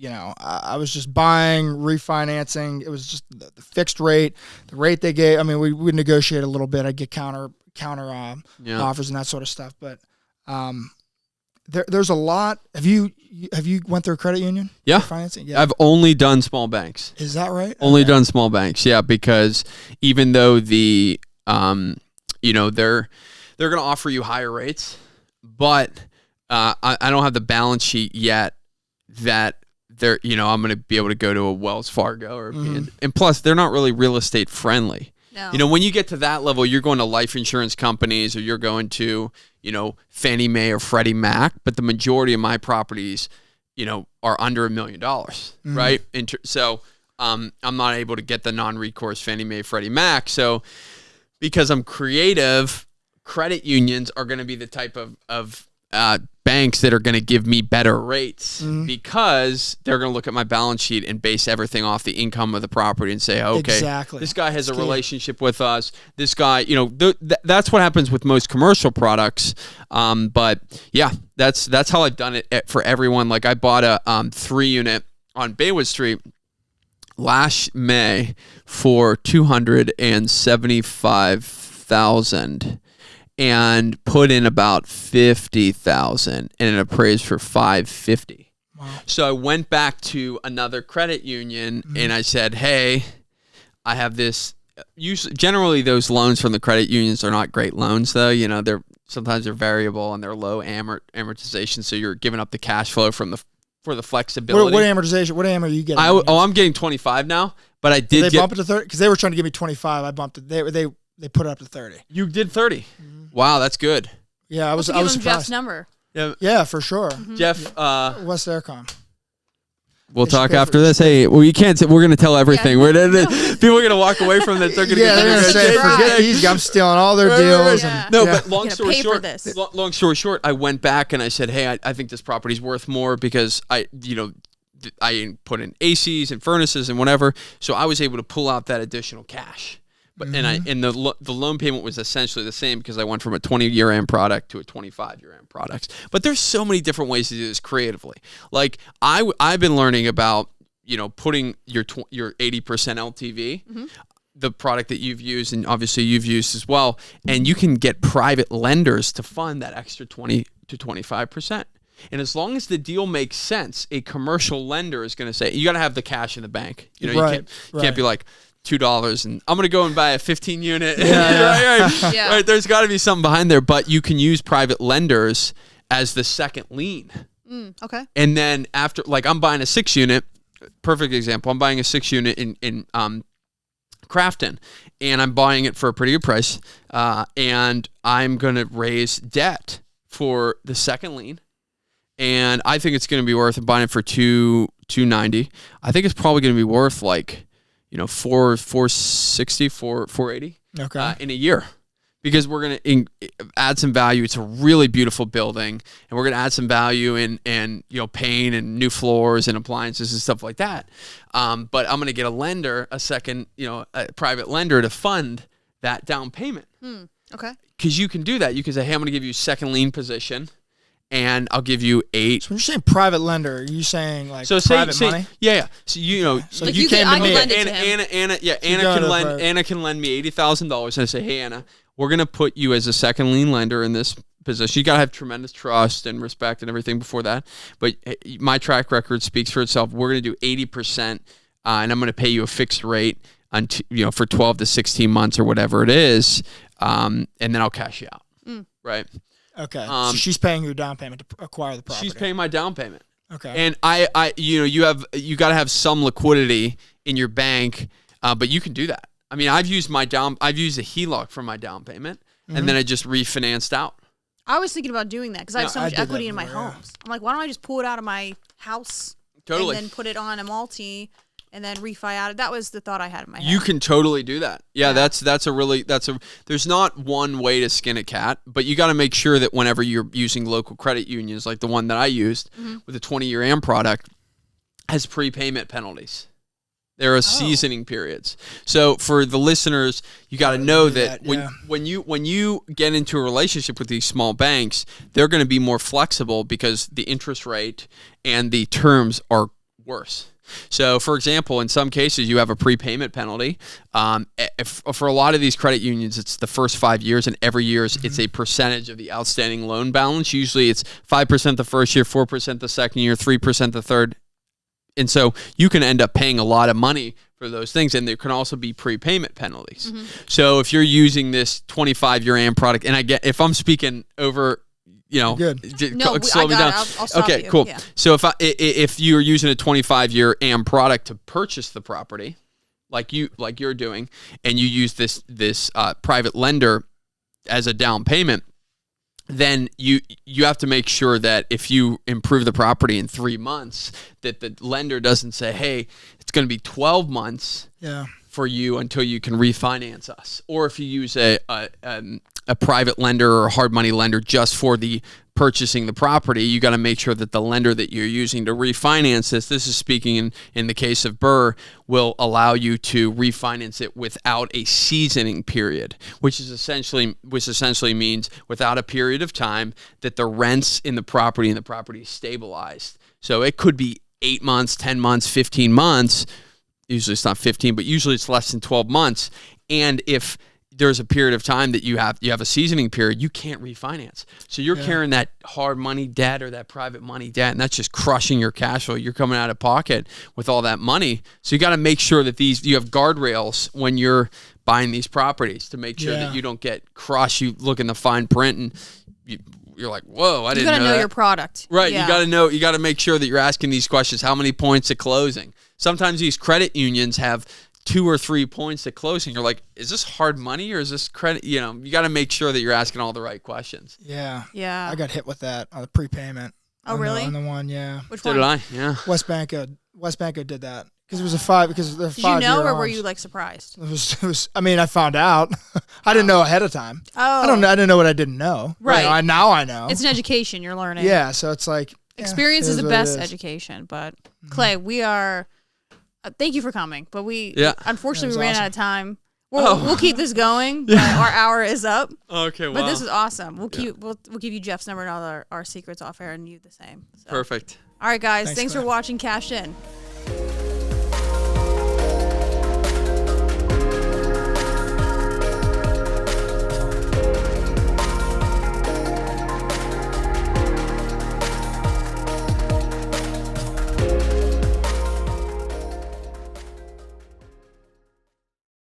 I was just buying, refinancing. It was just the fixed rate, the rate they gave. I mean, we would negotiate a little bit. I'd get counter offers and that sort of stuff. But there's a lot. Have you went through a credit union? Yeah. Financing? Yeah. I've only done small banks. Is that right? Only done small banks. Yeah, because even though they're going to offer you higher rates, but I don't have the balance sheet yet that I'm going to be able to go to a Wells Fargo and plus they're not really real estate friendly. No. When you get to that level, you're going to life insurance companies, or you're going to, Fannie Mae or Freddie Mac, but the majority of my properties, are under $1 million, right? So I'm not able to get the non-recourse Fannie Mae, Freddie Mac. So because I'm creative, credit unions are going to be the type of banks that are going to give me better rates, because they're going to look at my balance sheet and base everything off the income of the property and say, okay, this guy has a relationship with us. This guy, that's what happens with most commercial products. But yeah, that's how I've done it for everyone. Like, I bought a 3-unit on Baywood Street, last May for $275,000 and put in about $50,000 and it appraised for $550,000. Wow. So I went back to another credit union and I said, hey, I have this. Generally, those loans from the credit unions are not great loans, though. You know, sometimes they're variable and they're low amortization, so you're giving up the cash flow for the flexibility. What amortization? What am are you getting? I'm getting 25 now, but I did. They bump it to 30 because they were trying to give me 25. I bumped it. They put it up to 30. You did 30. Mm-hmm. Wow, that's good. Yeah, I was surprised. Jeff's number. Yeah, for sure. Mm-hmm. Jeff, West Aircom. We'll talk after this. Hey, well, you can't. We're going to tell everything. Yeah. People are going to walk away from this. They're going to say, "Forget these guys. I'm stealing all their deals." Yeah. But long story short, I went back and I said, "Hey, I think this property's worth more because I put in ACs and furnaces and whatever, so I was able to pull out that additional cash." But and the loan payment was essentially the same because I went from a 20-year AM product to a 25-year AM product. But there's so many different ways to do this creatively. Like I've been learning about putting your 80% LTV, the product that you've used and obviously you've used as well, and you can get private lenders to fund that extra 20 to 25%. And as long as the deal makes sense, a commercial lender is going to say you got to have the cash in the bank. You can't be like $2 and I'm going to go and buy a 15 unit. Right. There's got to be something behind there, but you can use private lenders as the second lien. Okay. And then after, like I'm buying a 6 unit, perfect example. I'm buying a 6 unit in Crafton and I'm buying it for a pretty good price. And I'm going to raise debt for the second lien. And I think it's going to be worth buying it for $290. I think it's probably going to be worth like, $460, $480 in a year, because we're going to add some value. It's a really beautiful building, and we're going to add some value in paint and new floors and appliances and stuff like that. But I'm going to get a lender, a private lender to fund that down payment. Okay. Because you can do that. You can say, hey, I'm going to give you second lien position. And I'll give you 8. So when you're saying private lender, are you saying like private money? Yeah. So so like you came to me. Anna can lend me $80,000, and I say, hey Anna, we're gonna put you as a second lien lender in this position. You gotta have tremendous trust and respect and everything before that. But my track record speaks for itself. We're gonna do 80%, and I'm gonna pay you a fixed rate for 12 to 16 months or whatever it is, and then I'll cash you out. Right. Okay. So she's paying your down payment to acquire the property. She's paying my down payment. Okay. And you got to have some liquidity in your bank, but you can do that. I mean, I've used a HELOC for my down payment, and then I just refinanced out. I was thinking about doing that because I have so much equity in my homes. I'm like, why don't I just pull it out of my house and then put it on a multi and then refi out? That was the thought I had in my head. You can totally do that. Yeah. There's not one way to skin a cat, but you got to make sure that whenever you're using local credit unions, like the one that I used with a 20-year AM product, has prepayment penalties. There are seasoning periods. So for the listeners, you got to know that when you get into a relationship with these small banks, they're going to be more flexible because the interest rate and the terms are worse. So, for example, in some cases, you have a prepayment penalty. For a lot of these credit unions, it's the first 5 years, and every year it's a percentage of the outstanding loan balance. Usually it's 5% the first year, 4% the second year, 3% the third. And so you can end up paying a lot of money for those things, and there can also be prepayment penalties. So if you're using this 25-year AM product, and if I'm speaking over... Good. Slow me down. I'll stop okay, you. cool. Yeah. So if you're using a 25-year AM product to purchase the property, like you're doing, and you use this private lender as a down payment, then you have to make sure that if you improve the property in 3 months, that the lender doesn't say, hey, it's going to be 12 months. Yeah. For you until you can refinance us. Or if you use a private lender or a hard money lender just for the purchasing the property, you got to make sure that the lender that you're using to refinance this is speaking in the case of Burr, will allow you to refinance it without a seasoning period, which essentially means without a period of time that the rents in the property is stabilized. So it could be 8 months, 10 months, 15 months, usually it's not 15, but usually it's less than 12 months. And if there's a period of time that you have a seasoning period, you can't refinance. So you're carrying that hard money debt or that private money debt, and that's just crushing your cash flow. You're coming out of pocket with all that money. So you got to make sure that you have guardrails when you're buying these properties to make sure that you don't get crushed. You look in the fine print and you're like, whoa, I didn't know that. You got to know your product. Right. Yeah. You got to make sure that you're asking these questions. How many points at closing? Sometimes these credit unions have 2 or 3 points at closing. You're like, is this hard money or is this credit? You got to make sure that you're asking all the right questions. Yeah. Yeah. I got hit with that on the prepayment. Oh, really? On the one, yeah. Which one? Did I? Yeah. West Banco did that. Because it was a 5, because they're 5 Did you know, or arms. were you like surprised? It was. I mean, I found out. I didn't know ahead of time. Oh. I didn't know what I didn't know. Right. Now I know. It's an education you're learning. Yeah. So it's like experience is the best education. But Clay, we are. Thank you for coming, but unfortunately we ran out of time. We'll keep this going. But our hour is up. Okay, wow. But this is awesome. We'll give you Jeff's number and all our secrets off air, and you the same. So. Perfect. All right, guys. Thanks for watching Cash In.